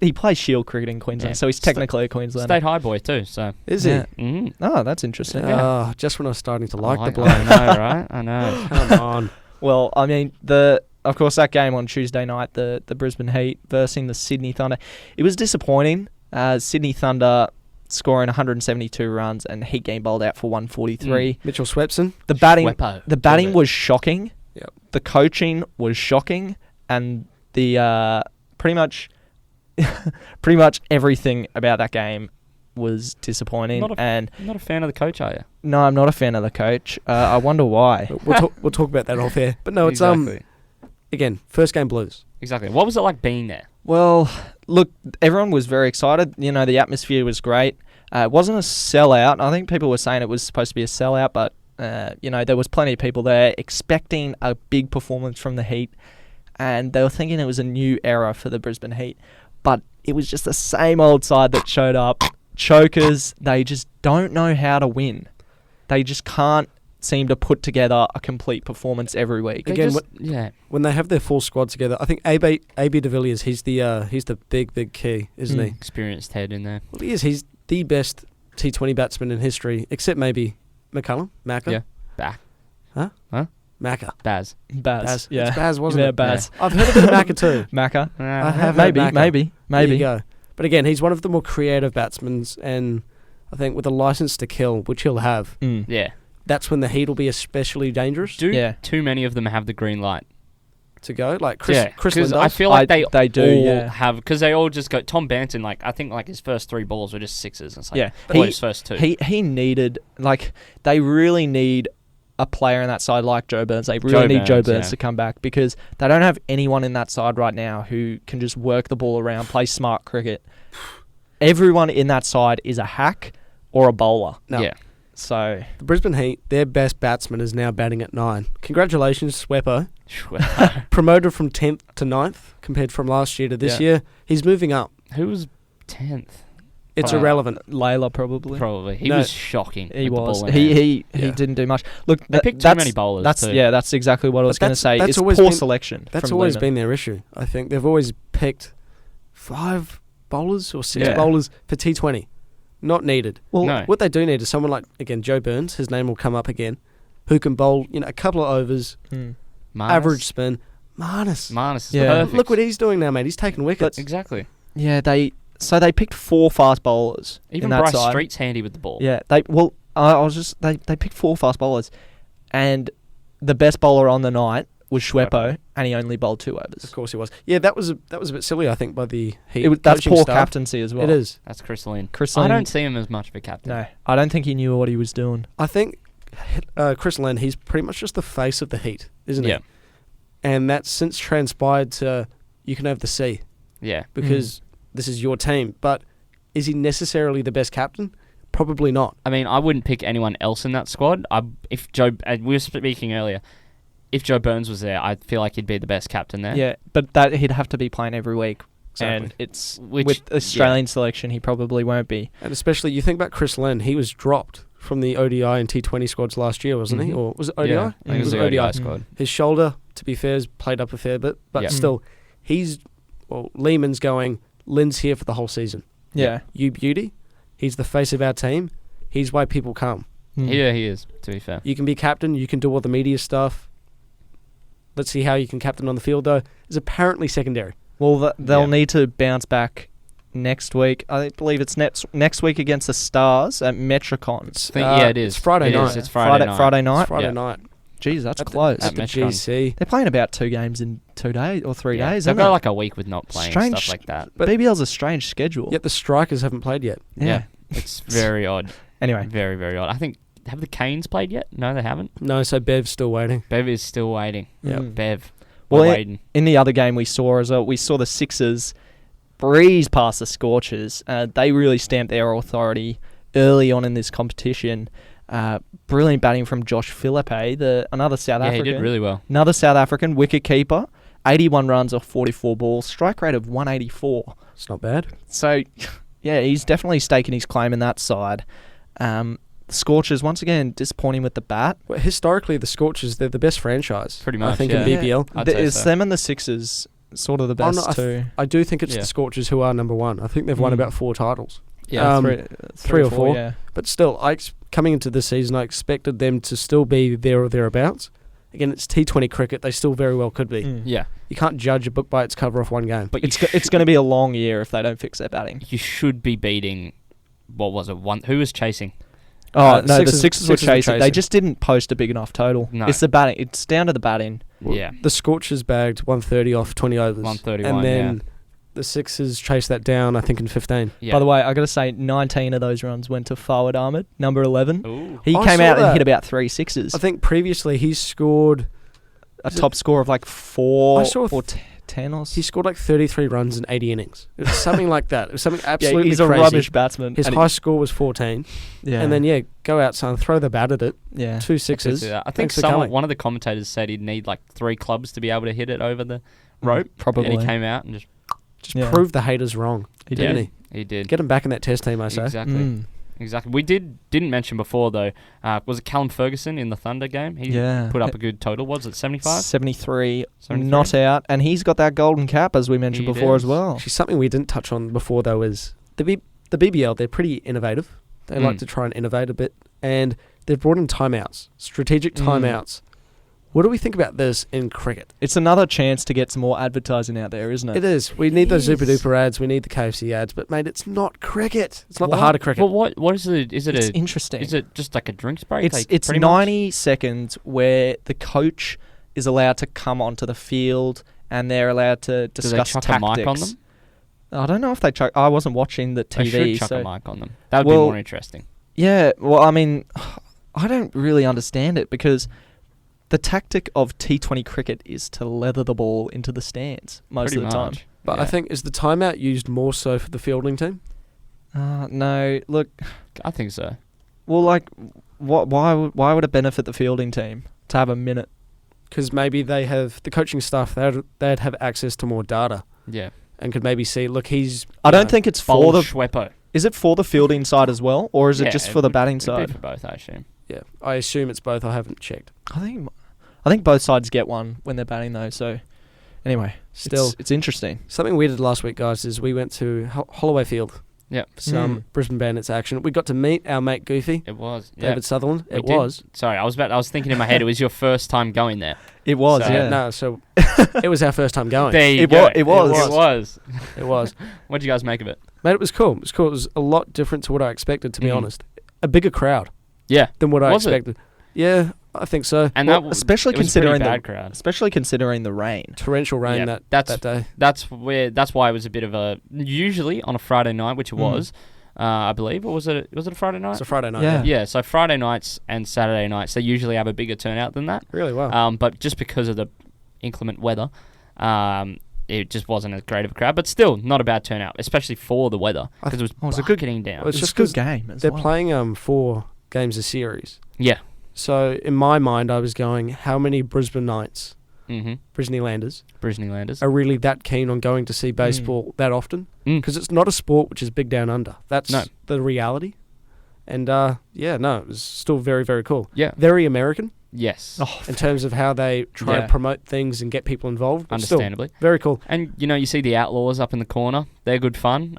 he plays Shield cricket in Queensland, Yeah. so he's technically a Queenslander. State high boy, too, so. Is Yeah. he? Mm. Oh, that's interesting. Oh, just when I was starting to like the I bloke. know, right? I know. Come on. Well, I mean, of course, that game on Tuesday night, the Brisbane Heat versus the Sydney Thunder, it was disappointing. Sydney Thunder scoring 172 runs and Heat getting bowled out for 143. Mitchell Swepson. The batting Schweppo. was Love it. shocking. Yep. The coaching was shocking, and the pretty much pretty much everything about that game was disappointing. Not a fan of the coach, are you? No, I'm not a fan of the coach. I wonder why. We'll talk about that off air. But no, it's Exactly. again, first game blues. Exactly. What was it like being there? Well, look, everyone was very excited. You know, the atmosphere was great. It wasn't a sellout. I think people were saying it was supposed to be a sellout, but you know, there was plenty of people there expecting a big performance from the Heat, and they were thinking it was a new era for the Brisbane Heat. But it was just the same old side that showed up. Chokers, they just don't know how to win. They just can't seem to put together a complete performance every week. Again, Yeah. when they have their full squad together, I think AB de Villiers, he's the big key, isn't he? Experienced head in there. Well, he is. He's the best T20 batsman in history, except maybe McCullum, Macca. Yeah. Back. Macca. Baz. Baz. Yeah. It's Baz, wasn't Yeah, it? Baz. I've heard a bit of Macca too. Macca. I have heard Macca. There Maybe. you go. But again, he's one of the more creative batsmen, and I think with a license to kill, which he'll have, Yeah. that's when the Heat will be especially dangerous Too many of them have the green light? to go. Like Chris Lynn does. I feel like they do, all yeah. have, because they all just go. Tom Banton, like I think, like his first 3 balls were just sixes. It's like, Yeah. his first 2. He needed, like, they really need a player in that side like Joe Burns. They really need Joe Burns to come back, because they don't have anyone in that side right now who can just work the ball around, play smart cricket. Everyone in that side is a hack or a bowler. No. Yeah. So The Brisbane Heat, their best batsman is now batting at 9. Congratulations, Sweppo. Promoted from 10th to 9th compared from last year to this year. He's moving up. Who was 10th? It's irrelevant. Layla probably. Probably. He No. was shocking. He with the was. ball in hand. He didn't do much. Look, They picked too many bowlers That's too. that's exactly what I was going to say. that's It's always poor been- selection. That's from always Lehman. been their issue. I think they've always picked 5 bowlers or 6 Yeah. bowlers for T20. Not needed. Well, No. What they do need is someone like, again, Joe Burns, his name will come up again, who can bowl, a couple of overs, Marnus. average spin. Marnus. Marnus is Yeah. perfect. Look what he's doing now, mate. He's taking wickets. Exactly. Yeah, they picked 4 fast bowlers. Even in that Bryce side. Street's handy with the ball. Yeah, they picked 4 fast bowlers, and the best bowler on the night was Schweppo, and he only bowled 2 overs. Of course he was. Yeah, that was a bit silly, I think, by the Heat. That's coaching poor staff. captaincy as well. It is. That's Chris Lynn. Chris I Lynn- don't see him as much of a captain. No, I don't think he knew what he was doing. I think Chris Lynn, he's pretty much just the face of the Heat, isn't Yeah. he? And that's since transpired to you can have the C Yeah. because this is your team. But is he necessarily the best captain? Probably not. I mean, I wouldn't pick anyone else in that squad. We were speaking earlier, if Joe Burns was there, I feel like he'd be the best captain there. Yeah, but that he'd have to be playing every week. Exactly. And it's Which- with Australian selection, he probably won't be. And especially, you think about Chris Lynn, he was dropped from the ODI and T20 squads last year, wasn't he? Mhm. Or was it ODI? Yeah, I think it was the ODI squad. His shoulder, to be fair, has played up a fair bit. But Yeah. still, Lehman's going, Lynn's here for the whole season. Yeah. You beauty. He's the face of our team. He's why people come. Yeah, he is, to be fair. You can be captain. You can do all the media stuff. Let's see how you can captain on the field, though. Is apparently secondary. Well, they'll Yeah. need to bounce back next week. I believe it's next week against the Stars at Metricon. It is. It's Friday It night. is. It's Friday night. Friday night. It's Friday Yeah. night. Jeez, that's At close. The, at the Metricon. GC. They're playing about 2 games in 2 days or 3 days. They've Isn't got it? like a week with not playing and Strange- stuff like that. But- BBL's a strange schedule. Yet the Strikers haven't played yet. Yeah. It's very odd. Anyway, Very, very odd. I think, have the Canes played yet? No, they haven't. No, so Bev's still waiting. Bev is still waiting. Yeah. Bev. Well, We're it- waiting. in the other game we saw the Sixers breeze past the Scorchers. They really stamped their authority early on in this competition. Brilliant batting from Josh Philippe, another South Yeah, African. he did really well. Another South African wicket keeper. 81 runs off 44 balls. Strike rate of 184. It's not bad. So, yeah, he's definitely staking his claim in that side. Scorchers, once again, disappointing with the bat. Well, historically, the Scorchers, they're the best franchise. Pretty I much, think, yeah. in BBL. I'd say It's so. them and the Sixers sort of the Oh, best no, too. I do think it's Yeah. the Scorchers who are number 1. I think they've won Mm. about 4 titles. Yeah, three or four. Yeah. But still, coming into this season, I expected them to still be there or thereabouts. Again, it's T20 cricket. They still very well could be. Mm. Yeah. You can't judge a book by its cover off one game. But It's going to be a long year if they don't fix their batting. you should be beating, what was it? Who was chasing? Oh, the no, the Sixers- Sixers were Sixers were chasing. They chasing. just didn't post a big enough total. No. It's the batting. It's down to the batting. Yeah. The Scorchers bagged 130 off 20 overs. 131, and then the Sixers chased that down, I think, in 15. Yeah. By the way, I got to say, 19 of those runs went to Fawad Ahmed, number 11. Ooh. He I came saw out and that. hit about 3 sixes. I think previously he scored A top score of like 4 I saw or 10 or he something. scored like 33 runs in 80 innings. It was something like that. It was something Yeah, absolutely he's a crazy. rubbish batsman. His and high score was 14. yeah. And then, go outside and throw the bat at it. yeah. 2 sixes. I think Thanks for coming. one of the commentators said he'd need like 3 clubs to be able to hit it over the rope. Probably. And he came out and Just Yeah. proved the haters wrong. He didn't did. he did. Get him back in that test team, I say. Exactly. Mm. Exactly. We didn't mention before though. Was it Callum Ferguson in the Thunder game? He Yeah. put up a good total. Was it 75? 73, 73? not out. And he's got that golden cap, as we mentioned He before as does. well. Actually, something we didn't touch on before, though, is the BBL. They're pretty innovative. They like to try and innovate a bit. And they've brought in timeouts, strategic timeouts. What do we think about this in cricket? It's another chance to get some more advertising out there, isn't it? It is. We need those It super is. duper ads. We need the KFC ads. But, mate, it's not cricket. It's not the What? heart of cricket. Well, what is it? Is it It's a? interesting. Is it just like a drinks break? It's Like, it's pretty much? 90 seconds where the coach is allowed to come onto the field and they're allowed to Do they discuss chuck tactics. a mic on them? I don't know if they chuck. I wasn't watching the They TV. should chuck so a mic on them. That would Well, be more interesting. yeah, well, I mean, I don't really understand it because the tactic of T20 cricket is to leather the ball into the stands most Pretty of the time. much. But I think, is the timeout used more so for the fielding team? No, look, I think so. well, like, why would it benefit the fielding team to have a minute? Because maybe they have the coaching staff, they'd have access to more data Yeah. and could maybe see, look, he's... I don't think it's for Bowl the. Schweppo. Is it for the fielding side as well, or is it Yeah, just for the would- batting it'd be side? for both, I assume. Yeah, I assume it's both. I haven't checked. I think both sides get one when they're batting though. So anyway, Still, it's interesting. something we did last week, guys, is we went to Holloway Field Yep. for some Brisbane Bandits action. We got to meet our mate Goofy, It was. David Yeah. Sutherland. We It did. was. Sorry, I was thinking in my head it was your first time going there. It was, So- yeah. No, so it was our first time going. There you It go. wa- it was. It was. It was. What did you guys make of it? Mate, it was cool. It was cool. It was a lot different to what I expected, to be Mhm. honest. A bigger crowd Yeah. than what I Was it? expected. Yeah, I think so. And Well, that was especially it was a pretty considering bad the crowd. especially considering the rain. Torrential rain Yeah, that that's day. That's why it was a bit of a usually on a Friday night, which it was, I believe, or was it a Friday night? It's a Friday night. Yeah. Yeah, so Friday nights and Saturday nights they usually have a bigger turnout than that. Really well. But just because of the inclement weather, it just wasn't as great of a crowd. But still, not a bad turnout, especially for the weather because it was Oh, it was a good- bucketing down. Well, it's It's just just a 'cause good game as They're well. playing 4 games a series. Yeah. So in my mind, I was going, how many Brisbane Knights, Mm-hmm. Brisbanelanders, Brisbane Landers. are really that keen on going to see baseball that often? Mm. Because it's not a sport which is big down under. That's No. the reality. And it was still very, very cool. Yeah. Very American Yes. Oh, in terms of how they try Yeah. and promote things and get people involved. But still, Understandably. very cool. And you see the Outlaws up in the corner. They're good fun.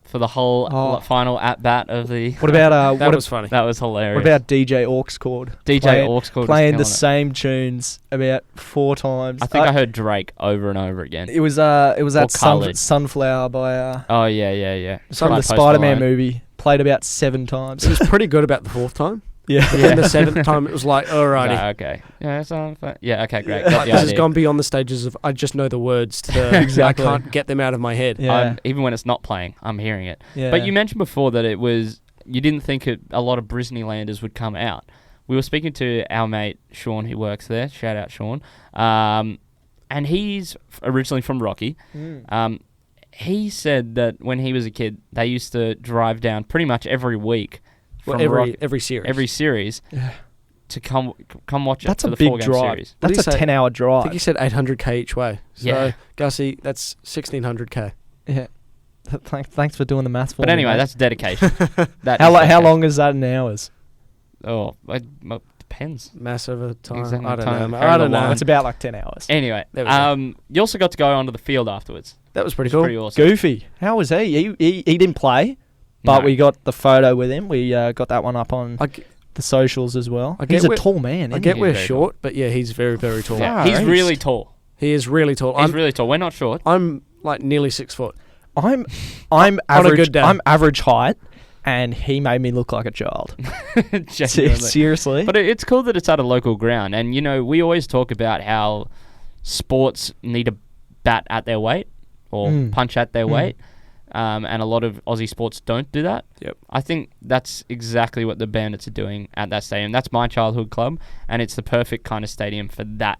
For the whole Oh. final at bat of the. what about That was funny. That was hilarious. what about DJ Orcs chord? DJ Orcs called playing the same tunes about 4 times. I think I heard Drake over and over again. it was that Khaled. Sunflower by Oh yeah. from By the Post Spider-Man Malone. movie. Played about 7 times. It was pretty good about the 4th time. yeah. But then the 7th time, it was like, alrighty. Right, okay. Yeah, okay, great. Like, Got the this has idea. gone beyond the stages of I just know the words to Exactly. I can't get them out of my head. Yeah. Even when it's not playing, I'm hearing it. Yeah. But you mentioned before that you didn't think a lot of Brisbanelanders would come out. We were speaking to our mate Sean, who works there. Shout out Sean. And he's originally from Rocky. He said that when he was a kid, they used to drive down pretty much every week from Every series. every series Yeah. to come watch That's it a for the big 4-game drive. series. What did That's he a say? 10-hour I drive. think he said 800k each way. So, Yeah. Gussie, that's 1600k. Yeah. Thanks for doing the maths for But me. anyway, mate. that's dedication. That how is how dedication. long is that in hours? Oh, it depends. Mass over time. Exactly, I don't time know. mate. carry I the don't know. line. It's about like 10 hours. Anyway, There we go. you also got to go onto the field afterwards. That was pretty It's cool. pretty awesome. Goofy. How was he? He didn't play, but No. we got the photo with him. We got that one up on I, g- the socials as well. I He's get a where- tall man. I Isn't get he? we're very short, but yeah, he's very, very tall. Yeah, Far he's really east. tall. He is really tall. He's really tall. We're not short. I'm like nearly 6 foot. I'm On a average. good day. I'm average height, and he made me look like a child. Genuinely. Seriously. But it's cool that it's at a local ground. And, we always talk about how sports need to bat at their weight or punch at their weight. And a lot of Aussie sports don't do that. Yep. I think that's exactly what the Bandits are doing at that stadium. That's my childhood club, and it's the perfect kind of stadium for that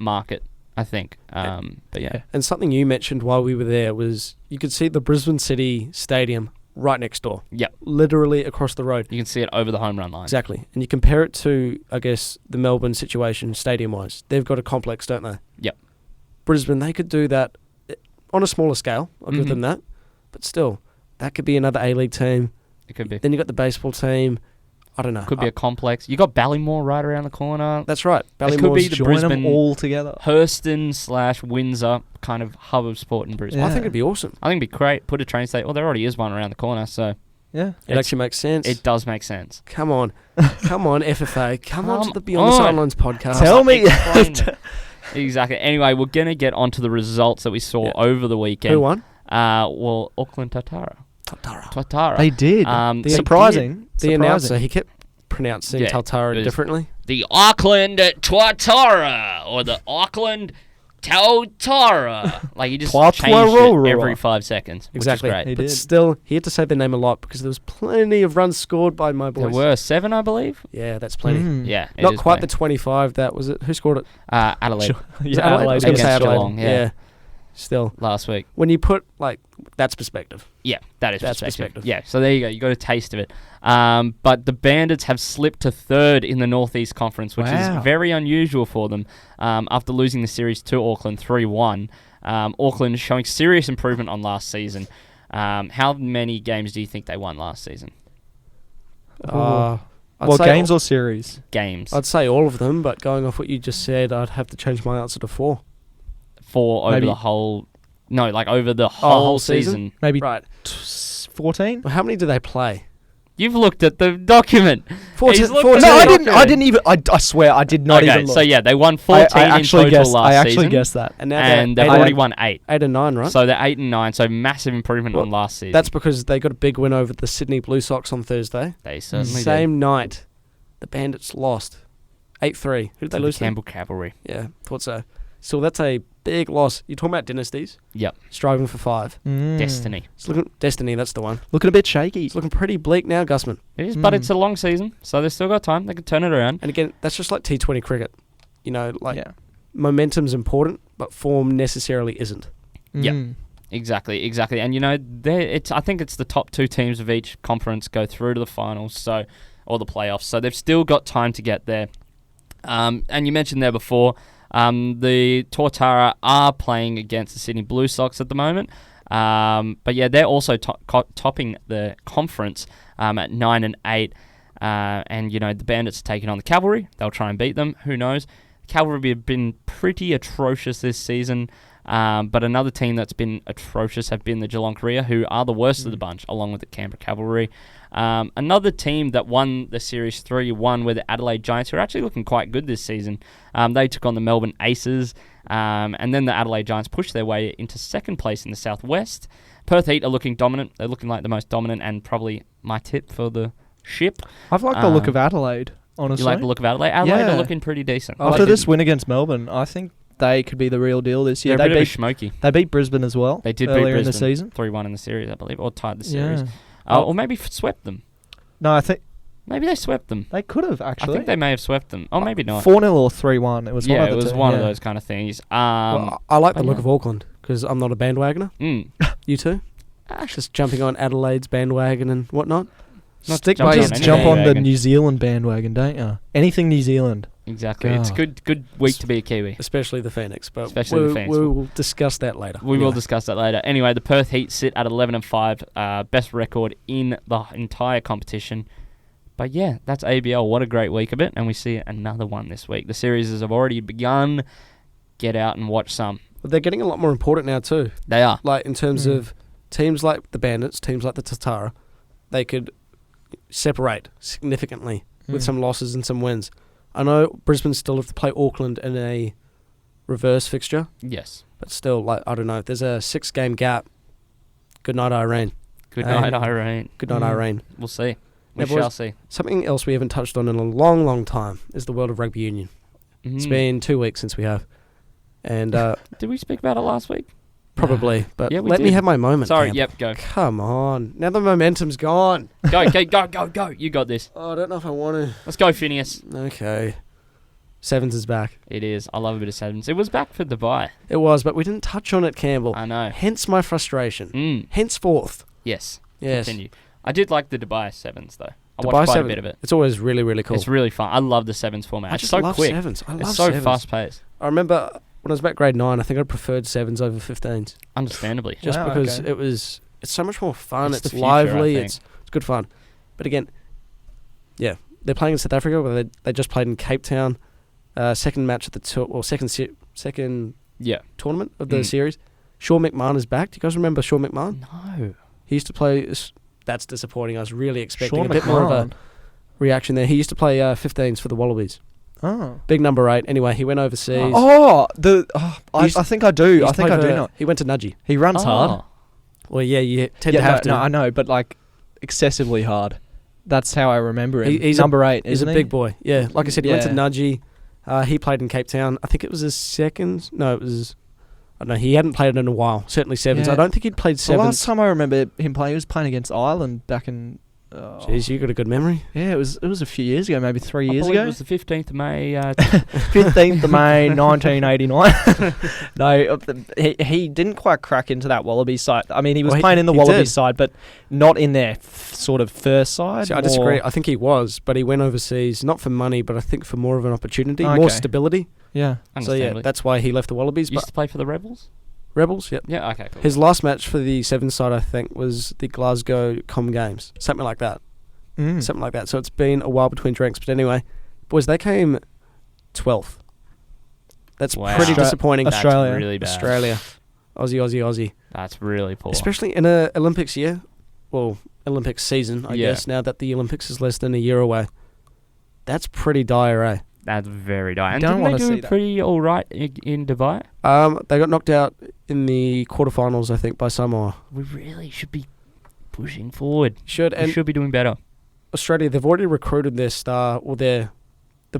market, I think. But yeah. And something you mentioned while we were there was you could see the Brisbane City Stadium right next door. Yep. Literally across the road. You can see it over the home run line. Exactly. And you compare it to, I guess, the Melbourne situation stadium-wise. They've got a complex, don't they? Yep. Brisbane, they could do that on a smaller scale. I'll give them that. But still, that could be another A-League team. It could be. Then you got the baseball team. I don't know. Could be a complex. You got Ballymore right around the corner. That's right. It could be the Join Brisbane them all together. Hurston/Windsor kind of hub of sport in Brisbane. I Yeah. think it'd be awesome. I think it'd be great. Put a train station. Well, there already is one around the corner, so Yeah. It actually makes sense. it does make sense. Come on. Come on, FFA. Come on to the Beyond the on. Sidelines podcast. Tell me. Explain it. Exactly. Anyway, we're going to get onto the results that we saw over the weekend. Who won? Well, Auckland Tatara. They did. They Surprising. The announcer, he kept pronouncing Yeah, Taltara it was- differently. The Auckland Tatara or the Auckland Tautara. Like he just changed it every 5 seconds. Exactly. Which is great. He But did. still, he had to say the name a lot because there was plenty of runs scored by my There boys. were 7, I believe. Yeah, that's plenty. Yeah, it Not is quite plenty. the 25. That was it. Who scored it? Adelaide. Was it Yeah, Adelaide? I was gonna against say Adelaide. Geelong, yeah. Still, Last week. when you put that's perspective. Yeah, that's That's perspective. perspective. Yeah, so there you go. You got a taste of it. But the Bandits have slipped to third in the Northeast Conference, which Wow. is very unusual for them after losing the series to Auckland 3-1. Auckland showing serious improvement on last season. How many games do you think they won last season? I'd Well, say games or series? Games. I'd say all of them, but going off what you just said, I'd have to change my answer to 4. For over Maybe- the whole... No, like over the whole whole season? season. Maybe Right. 14? Well, how many do they play? You've looked at the document. 14. He's looked 14. at No, the I didn't. I document. didn't even. I swear, I did not Okay, even look. so yeah, they won 14 I in actually total guessed. last I actually season. guessed that. And now And they're they've eight, already won 8. 8 and 9, right? So they're 8 and 9, so massive improvement Well, on last season. That's because they got a big win over the Sydney Blue Sox on Thursday. They certainly Same night, the Bandits lost 8-3. Who did they did. lose to? Campbell Cavalry. Yeah, thought so. So that's a big loss. You're talking about dynasties, Yep. striving for 5. Destiny. It's looking Destiny. That's the one. Looking a bit shaky. It's looking pretty bleak now, Gusman. It is, but it's a long season, so they've still got time. They can turn it around. And again, that's just like T20 cricket. You know, Yeah. momentum's important, but form necessarily isn't. Yep. Exactly. And you know, I think it's the top 2 teams of each conference go through to the finals, or the playoffs. So they've still got time to get there. And you mentioned there before, the Tortara are playing against the Sydney Blue Sox at the moment. But yeah, they're also topping the conference at 9 and 8. And you know, the Bandits are taking on the Cavalry. They'll try and beat them. Who knows? The Cavalry have been pretty atrocious this season. But another team that's been atrocious have been the Geelong Korea, who are the worst of the bunch, along with the Canberra Cavalry. Another team that won the Series 3-1 were the Adelaide Giants, who are actually looking quite good this season. They took on the Melbourne Aces, and then the Adelaide Giants pushed their way into second place in the Southwest. Perth Heat are looking dominant. They're looking like the most dominant and probably my tip for the ship. I've liked the look of Adelaide, honestly. You like the look of Adelaide? Adelaide Yeah. are looking pretty decent. After this win against Melbourne, I think they could be the real deal this year. They're a They bit of a beat smoky. They beat Brisbane as well. They did beat earlier Brisbane in the season. 3-1 in the series, I believe, or tied the series. Yeah. Or maybe swept them. No, I think Maybe they swept them. they could have I actually. think they may have swept them. Oh, maybe not. 4-0 or 3-1. It was one Yeah, of the it was two. one of Yeah. those kind of things. Well, I like the but look yeah. of Auckland because I'm not a bandwagoner. You too? Just jumping on Adelaide's bandwagon and whatnot. Not Stick jumping by on his Just any jump on the bandwagon. New Zealand bandwagon, don't you? Anything New Zealand. Exactly. It's God. good week to be a Kiwi. Especially the Phoenix, but Especially the Phoenix. we'll discuss that later. We will Anyway. discuss that later. Anyway, the Perth Heat sit at 11-5, best record in the entire competition. But yeah, that's ABL. What a great week of it, and we see another one this week. The series have already begun. Get out and watch some. But they're getting a lot more important now too. They are. Like in terms of teams like the Bandits, teams like the Tatara, they could separate significantly with some losses and some wins. I know Brisbane still have to play Auckland in a reverse fixture, Yes. but still, like I don't know. If there's a 6-game gap, good night, Irene. Good Hey. night, Irene. Good night, Irene. We'll see. We Now, boys, shall see. Something else we haven't touched on in a long, long time is the world of rugby union. It's been 2 weeks since we have. And Did we speak about it last week? probably, but Yeah, we let me did. have my moment. Sorry, Cam. yep, go. Come on. Now the momentum's gone. Go. You got this. Oh, I don't know if I want Let's go, Phineas. to. Okay. Sevens is back. It is. I love a bit of sevens. It was back for Dubai. It was, but we didn't touch on it, Campbell. I know. Hence my frustration. Mm. Henceforth. Yes. Yes. Continue. I did like the Dubai sevens, though. I Dubai watched quite seven- a bit of it. It's always really, really cool. It's really fun. I love the sevens format. I It's just so love quick. sevens. I love It's so sevens. fast paced. I remember when I was about grade 9, I think I preferred sevens over 15s. Understandably. Just Wow, because okay. it's so much more fun. It's the It's future, lively. I think. It's good fun. But again, yeah, they're playing in South Africa, where they just played in Cape Town. Second match of the second Yeah. tournament of the series. Sean McMahon is back. Do you guys remember Sean McMahon? No. He used to play. That's disappointing. I was really expecting Sean a bit more of a McMahon. reaction there. He used to play 15s for the Wallabies. Oh. Big number 8. Anyway, he went overseas. I think I do. He I think I do played know. He went to Nudgee. He runs hard. Oh. Well, yeah, you tend Yeah, to have to. no, I know, but like excessively hard. That's how I remember him. He's number 8, He's isn't a he? big boy. Yeah, like I said, he went to Yeah. Nudgee. He played in Cape Town. I think it was his second. No, it was. I don't know. He hadn't played in a while. Certainly sevens. Yeah. I don't think he'd played The sevens. last time I remember him playing, he was playing against Ireland back in. Jeez, you got a good memory. Yeah, it was a few years ago, maybe 3 I years believe ago. it was the 15th of May. 15th of May 1989. No, he didn't quite crack into that Wallaby side. I mean, he was Well, playing in the he Wallaby did. side, but not in their sort of first side. See, I disagree. I think he was, but he went overseas not for money, but I think for more of an opportunity, more Okay. stability. Yeah. So yeah, Understandably. that's why he left the Wallabies. Used But to play for the Rebels? Rebels, yep. Yeah, okay, cool. His last match for the sevens side, I think, was the Glasgow Com Games, something like that. Something like that. So it's been a while between drinks. But anyway, boys, they came 12th. That's Wow. pretty Austra- disappointing. That's Australia. really bad. Australia. Aussie. That's really poor. Especially in a Olympics year. Well, Olympics season, I Yeah. guess, now that the Olympics is less than a year away. That's pretty dire, eh? That's very dire. And Don't didn't wanna they see do that. pretty all right in Dubai? They got knocked out in the quarterfinals, I think, by Samoa. We really should be pushing forward. Should We and should be doing better. Australia, they've already recruited their star or the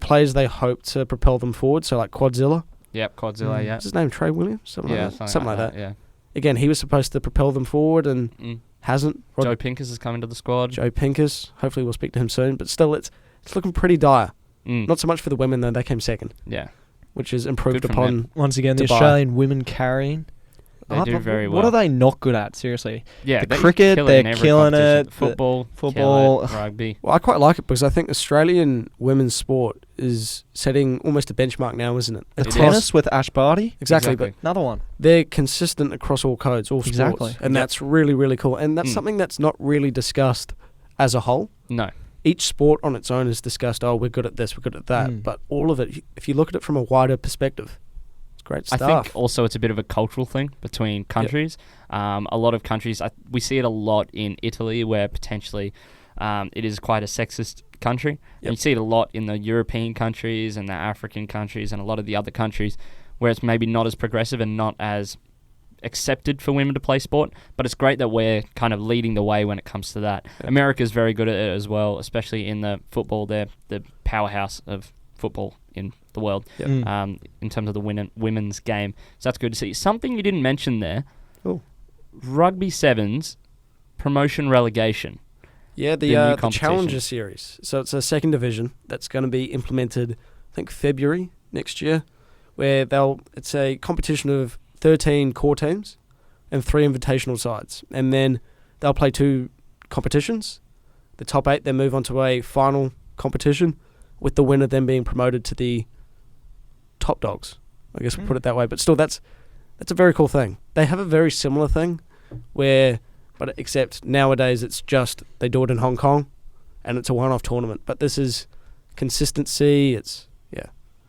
players they hope to propel them forward. So like Quadzilla, Yep, Godzilla, yeah. what's his name? Trey Williams, something Yeah, like that. Something like that. yeah. Again, he was supposed to propel them forward and Mm. hasn't. Joe Pinkers is coming to the squad. Joe Pinkers. Hopefully, we'll speak to him soon. But still, it's looking pretty dire. Mm. Not so much for the women though; they came second, Yeah, which is improved Good from upon. them. Once again, the Dubai. Australian women carrying. they do very well. What are they not good at? Seriously. Yeah, The they cricket, kill they're in every killing competition. it. The Football, football. kill it. Rugby. Well, I quite like it because I think Australian women's sport is setting almost a benchmark now, isn't it? The It is. tennis with Ash Barty. Exactly, but Another one. they're consistent across all codes, all sports, Exactly. and Yep. that's really, really cool. And that's Mm. something that's not really discussed as a whole. No. Each sport on its own is discussed. Oh, we're good at this, we're good at that. Mm. But all of it, if you look at it from a wider perspective, it's great I stuff. think also it's a bit of a cultural thing between countries. A lot of countries, we see it a lot in Italy, where potentially it is quite a sexist country. Yep. And you see it a lot in the European countries and the African countries and a lot of the other countries where it's maybe not as progressive and not as accepted for women to play sport. But it's great that we're kind of leading the way when it comes to that. Yep. America's very good at it as well, especially in the football. They're the powerhouse of football in the world. Yep. In terms of the women's game. So that's good to see. Something you didn't mention there, Oh. rugby sevens, promotion relegation. Yeah, the new the competition. Challenger Series. So it's a second division that's going to be implemented, I think, February next year, where it's a competition of 13 core teams and 3 invitational sides. And then they'll play 2 competitions. The top 8 then move on to a final competition, with the winner then being promoted to the top dogs. I guess we'll put it that way. But still, that's a very cool thing. They have a very similar thing where... But except nowadays it's just they do it in Hong Kong and it's a one-off tournament. But this is consistency. It's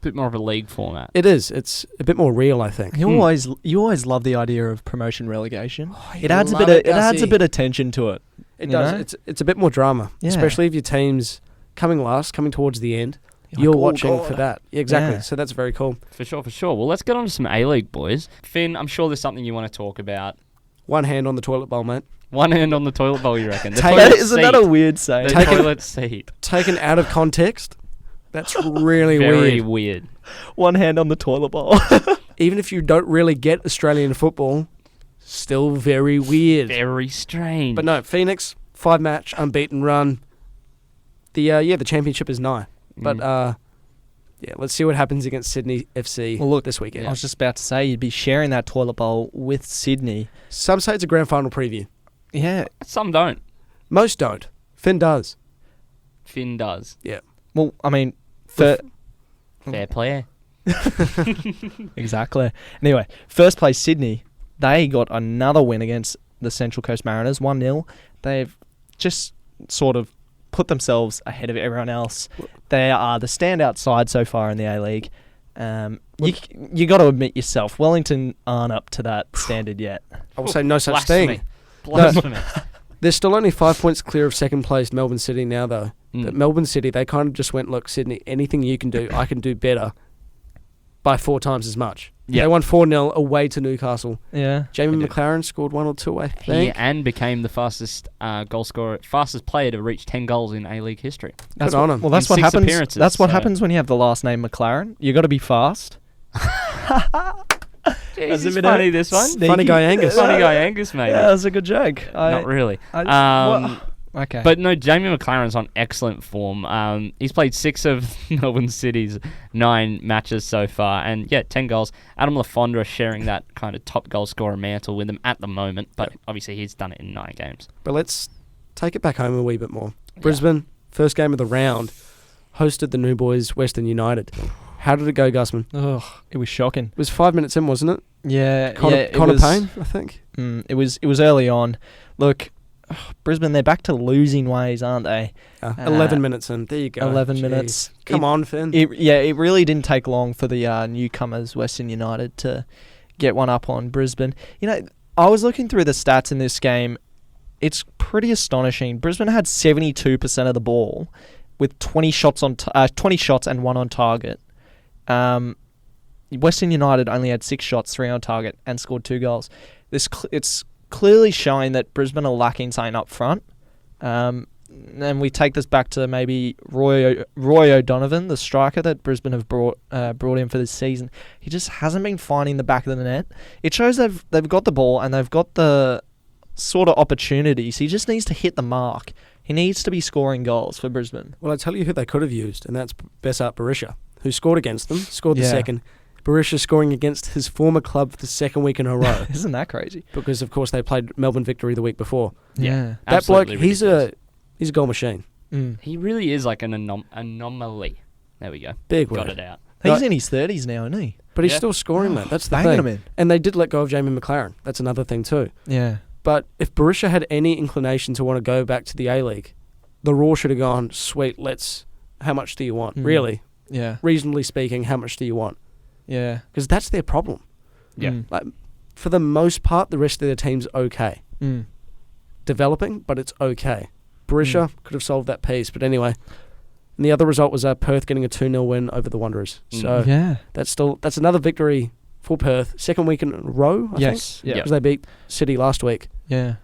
Bit more of a league format. it is. It's a bit more real, I think. You always love the idea of promotion relegation. It adds a love bit. it, It adds a Gussie. bit of tension to it. It you does. know? It's a bit more drama, Yeah. especially if your team's coming last, coming towards the end. You're like, You're "Oh, watching God." for that. Yeah, exactly. Yeah. So that's very cool. For sure. Well, let's get on to some A-League, boys. Finn, I'm sure there's something you want to talk about. One hand on the toilet bowl, mate. One hand on the toilet bowl, you reckon? The Take- toilet Isn't that seat. a weird saying? The Take it- toilet seat. Taken out of context, that's really Very weird. weird. One hand on the toilet bowl. even if you don't really get Australian football, still very weird. Very strange. But no, Phoenix, 5-match unbeaten run. The championship is nigh. But let's see what happens against Sydney FC this weekend. I was just about to say you'd be sharing that toilet bowl with Sydney. Some say it's a grand final preview. Yeah. Some don't. Most don't. Finn does. Finn does. Yeah. Well, I mean, Fair player. Exactly. Anyway, first place Sydney, they got another win against the Central Coast Mariners, 1-0. They've just sort of put themselves ahead of everyone else. They are the standout side so far in the A-League. You got to admit yourself, Wellington aren't up to that standard yet. I will say no such Blasphemy. thing. Blasphemy. They're still only 5 points clear of second place Melbourne City now, though. But Melbourne City, they kind of just went, look, Sydney, anything you can do, I can do better by 4 times as much. Yeah. They won 4-0 away to Newcastle. Yeah. Jamie McLaren scored 1 or 2, I think. And became the fastest fastest player to reach 10 goals in A-League history. Good on him. Well, that's In what 6 happens. appearances, That's what so- happens when you have the last name McLaren. You got to be fast. Jeez, it's funny, this one. Sneaky. Funny guy Angus. Funny guy Angus, maybe. Yeah, that was a good joke. Not really. Okay. But no, Jamie McLaren's on excellent form. He's played 6 of Melbourne City's 9 matches so far, and 10 goals. Adam Lafondra sharing that kind of top goal scorer mantle with him at the moment, but obviously he's done it in 9 games. But let's take it back home a wee bit more. Brisbane, first game of the round, hosted the new boys, Western United. How did it go, Gusman? Ugh, it was shocking. It was 5 minutes in, wasn't it? Yeah, Connor Payne, I think. It was early on. Look, Brisbane, they're back to losing ways, aren't they? 11 minutes in. There you go. 11 Jeez. minutes. Come on, Finn. It really didn't take long for the newcomers, Western United, to get one up on Brisbane. You know, I was looking through the stats in this game. It's pretty astonishing. Brisbane had 72% of the ball with 20 shots and 1 on target. Western United only had 6 shots, 3 on target, and scored 2 goals. It's clearly showing that Brisbane are lacking something up front. And we take this back to maybe Roy O'Donovan, the striker that Brisbane have brought in for this season. He just hasn't been finding the back of the net. It shows they've got the ball and they've got the sort of opportunities. He just needs to hit the mark. He needs to be scoring goals for Brisbane. Well, I tell you who they could have used, and that's Besart Berisha, who scored against them, scored the second. Berisha scoring against his former club for the second week in a row. Isn't that crazy? Because, of course, they played Melbourne Victory the week before. Yeah. That bloke, Absolutely he's a goal machine. He really is like an anomaly. There we go. Big Got word. it out. He's in his 30s now, isn't he? But he's still scoring, man. That's the Banging thing. him in. And they did let go of Jamie McLaren. That's another thing too. Yeah. But if Berisha had any inclination to want to go back to the A-League, the Raw should have gone, sweet, how much do you want? Really? Yeah. Reasonably speaking, how much do you want? Yeah. Because that's their problem. Yeah. Like, for the most part, the rest of their team's okay. Developing, but it's okay. Berisha could have solved that piece. But anyway, and the other result was Perth getting a 2-0 win over the Wanderers. So Yeah. that's another victory for Perth. Second week in a row, I think. Yes. Yeah. Because they beat City last week. Yeah.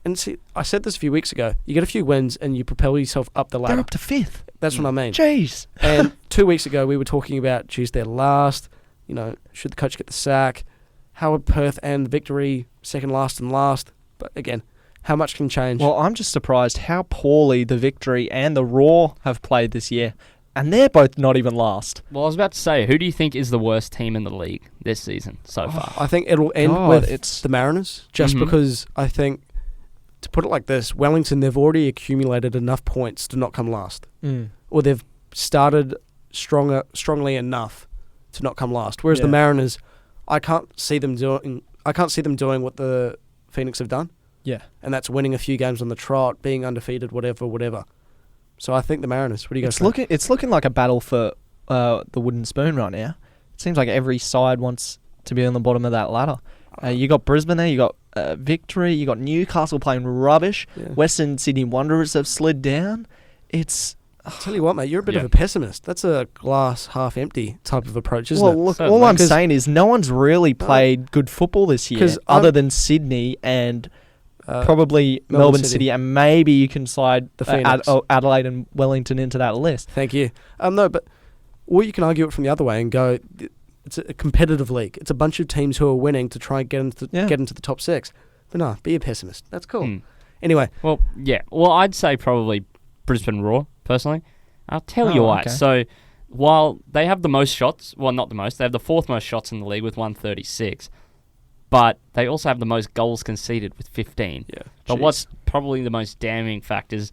And see, I said this a few weeks ago. You get a few wins and you propel yourself up the ladder. They're up to 5th. That's what I mean. Jeez. And 2 weeks ago, we were talking about, geez, they're last. You know, should the coach get the sack? How would Perth end Victory second last and last? But again, how much can change? Well, I'm just surprised how poorly the Victory and the Raw have played this year. And they're both not even last. Well, I was about to say, who do you think is the worst team in the league this season so far? I think it'll end God, with it's- the Mariners, just because I think, to put it like this, Wellington, they've already accumulated enough points to not come last. Or they've started strongly enough to not come last. Whereas the Mariners, I can't see them doing what the Phoenix have done. Yeah. And that's winning a few games on the trot, being undefeated, whatever. So I think the Mariners. What do you guys think? It's looking like a battle for the wooden spoon right now. It seems like every side wants to be on the bottom of that ladder. You got Brisbane there, you got Victory, you got Newcastle playing rubbish. Yeah. Western Sydney Wanderers have slid down. It's... I'll tell you what, mate, you're a bit of a pessimist. That's a glass half empty type of approach, isn't it? Well, look, Certainly. all I'm saying is no one's really played good football this year, 'Cause other than Sydney and probably Melbourne City, and maybe you can slide The Phoenix. Adelaide and Wellington into that list. Thank you. No, but or you can argue it from the other way and go, It's a competitive league. It's a bunch of teams who are winning to try and get into the top 6. But no, be a pessimist. That's cool. Anyway. Well, yeah. Well, I'd say probably Brisbane Roar, personally. I'll tell you why. Okay. So, while they have the most shots, well, not the most, they have the 4th most shots in the league with 136, but they also have the most goals conceded with 15. Yeah. But what's probably the most damning fact is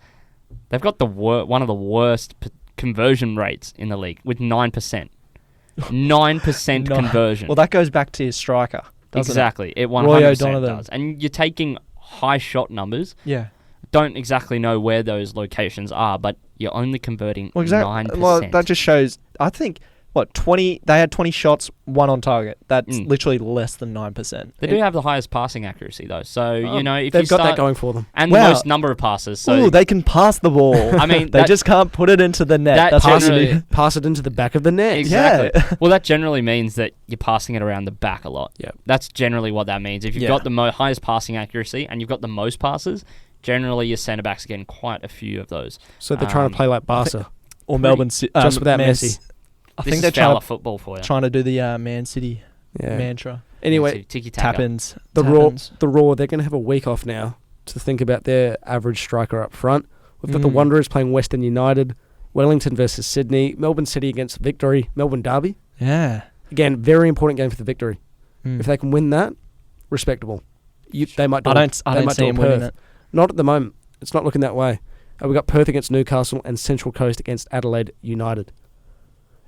they've got one of the worst conversion rates in the league with 9%. 9% conversion. Well, that goes back to his striker, doesn't exactly. It 100% Roy O'Donovan. does. And you're taking high shot numbers. Yeah. Don't exactly know where those locations are, but you're only converting 9%. Well, that just shows, I think, 20, they had 20 shots, 1 on target. That's literally less than 9%. They do have the highest passing accuracy, though. So, if they've you got start, that going for them. And the most number of passes. So they can pass the ball. I mean, they just can't put it into the net. That That's pass it into the back of the net. Exactly. Yeah. Well, that generally means that you're passing it around the back a lot. Yeah. That's generally what that means. If you've got the highest passing accuracy and you've got the most passes, generally your centre backs are getting quite a few of those. So they're trying to play like Barca. Or Melbourne City. Just without Messi. I This think is they're Fowler football for you. trying to do the Man City mantra. Anyway, tiki-taka. Tap-ins. the Raw, they're going to have a week off now to think about their average striker up front. We've got the Wanderers playing Western United, Wellington versus Sydney, Melbourne City against Victory, Melbourne Derby. Yeah. Again, very important game for the Victory. If they can win that, respectable. They might do I don't see him winning it. Not at the moment. It's not looking that way. We've got Perth against Newcastle and Central Coast against Adelaide United.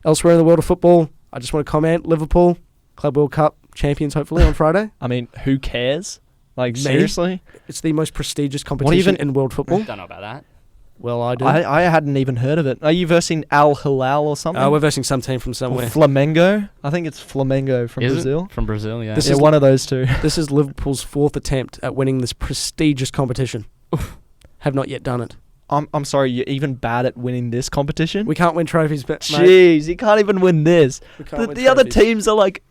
Elsewhere in the world of football, I just want to comment, Liverpool, Club World Cup champions hopefully on Friday. I mean, who cares? Like, seriously? It's the most prestigious competition in world football. Don't know about that. Well, I do. I hadn't even heard of it. Are you versing Al Hilal or something? We're versing some team from Or somewhere. Flamengo? I think it's Flamengo from Is Brazil. it? From Brazil, yeah. This Yeah, is one of those two. This is Liverpool's 4th attempt at winning this prestigious competition. Have not yet done it. I'm sorry, you're even bad at winning this competition? We can't win trophies, but Jeez, you can't even win this. The other teams are like,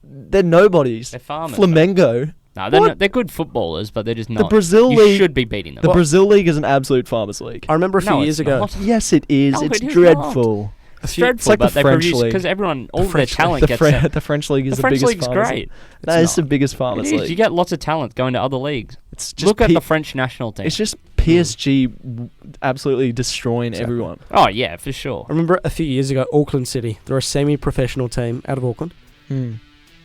they're nobodies. They're farmers. Flamengo. No, they're good footballers, but they're just not. The Brazil you League should be beating them. The Brazil League is an absolute farmers league. I remember a few years ago. Not. Yes, it is. No, It's it is dreadful. It's dreadful, It's like but the they French produce league. because everyone, all their talent The, gets sent. the French league is The the French biggest league's farmers great. league. That is not. the biggest It farmers is. league. You get lots of talent going to other leagues. It's just Look at the French national team. It's just PSG absolutely destroying everyone. Oh yeah, for sure. I remember a few years ago, Auckland City. They're a semi-professional team out of Auckland.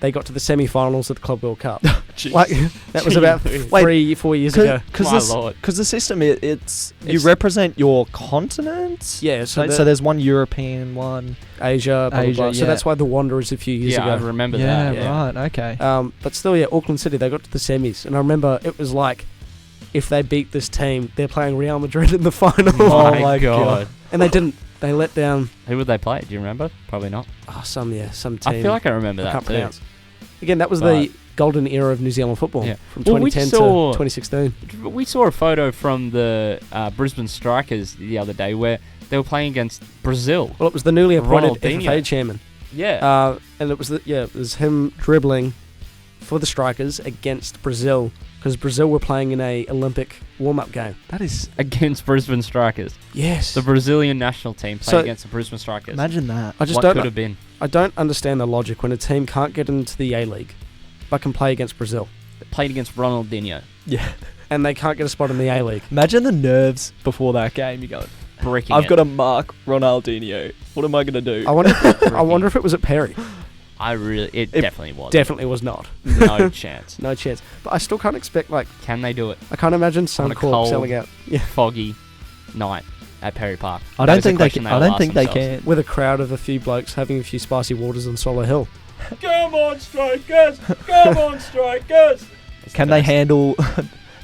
They got to the semi-finals of the Club World Cup. Like that was about 3-4 years ago. Because the system, it's you represent your continent. Yeah, so there's one European, one Asia, blah, blah, blah. So that's why the Wanderers a few years ago. I remember that. Yeah, right, okay. But still, Auckland City, they got to the semis, and I remember it was like, if they beat this team, they're playing Real Madrid in the final. Oh my god! And they didn't. They let down. Who would they play? Do you remember? Probably not. Some team. I feel like I remember that can't too. Pronounce. Again, that was the golden era of New Zealand football from 2010 to 2016. We saw a photo from the Brisbane Strikers the other day where they were playing against Brazil. Well, it was the newly appointed Ronaldinho. FFA chairman. Yeah. And it was him dribbling for the Strikers against Brazil because Brazil were playing in a Olympic warm-up game. That is against Brisbane Strikers. Yes. The Brazilian national team playing against the Brisbane Strikers. Imagine that. I just what could have been. I don't understand the logic when a team can't get into the A-League but can play against Brazil. They played against Ronaldinho. Yeah. And they can't get a spot in the A-League. Imagine the nerves before that game. You're going, I've got to mark Ronaldinho. What am I going to do? I wonder if it was at Perry. It definitely was. Definitely was not. No chance. No chance. But I still can't expect, can they do it? I can't imagine Suncorp selling out. Yeah. Foggy night at Perry Park. I don't think they can. With a crowd of a few blokes having a few spicy waters on Solo Hill. Come on, Strikers! Come on, Strikers! Can they handle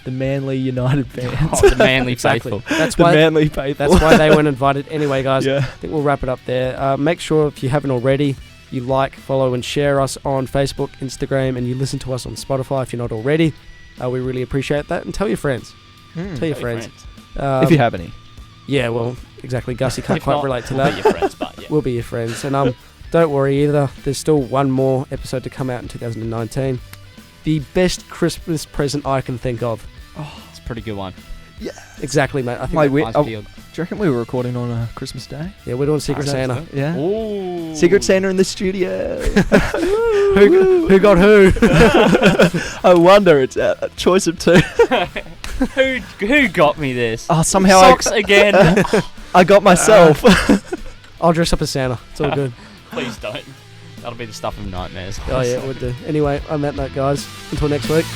the Manly United fans? The Manly faithful. That's the why Manly faithful. That's why they weren't invited. Anyway, guys, I think we'll wrap it up there. Make sure if you haven't already, you like, follow, and share us on Facebook, Instagram, and you listen to us on Spotify if you're not already. We really appreciate that. And tell your friends. Tell your friends. If you have any. Yeah, well, exactly. Gussie can't quite relate to that. We'll be your friends, but yeah. We'll be your friends. And don't worry either. There's still one more episode to come out in 2019. The best Christmas present I can think of. Oh, it's a pretty good one. Yeah. Exactly, mate. I think Mate, Nice field. you reckon we were recording on Christmas Day? Yeah, we're doing Secret Santa. Yeah. Ooh. Secret Santa in the studio. Who got who? I wonder. It's a choice of two. Who got me this? Oh, somehow Socks again. I got myself. I'll dress up as Santa. It's all good. Please don't. That'll be the stuff of nightmares. Oh yeah, we'll do. Anyway, on that note, guys, until next week.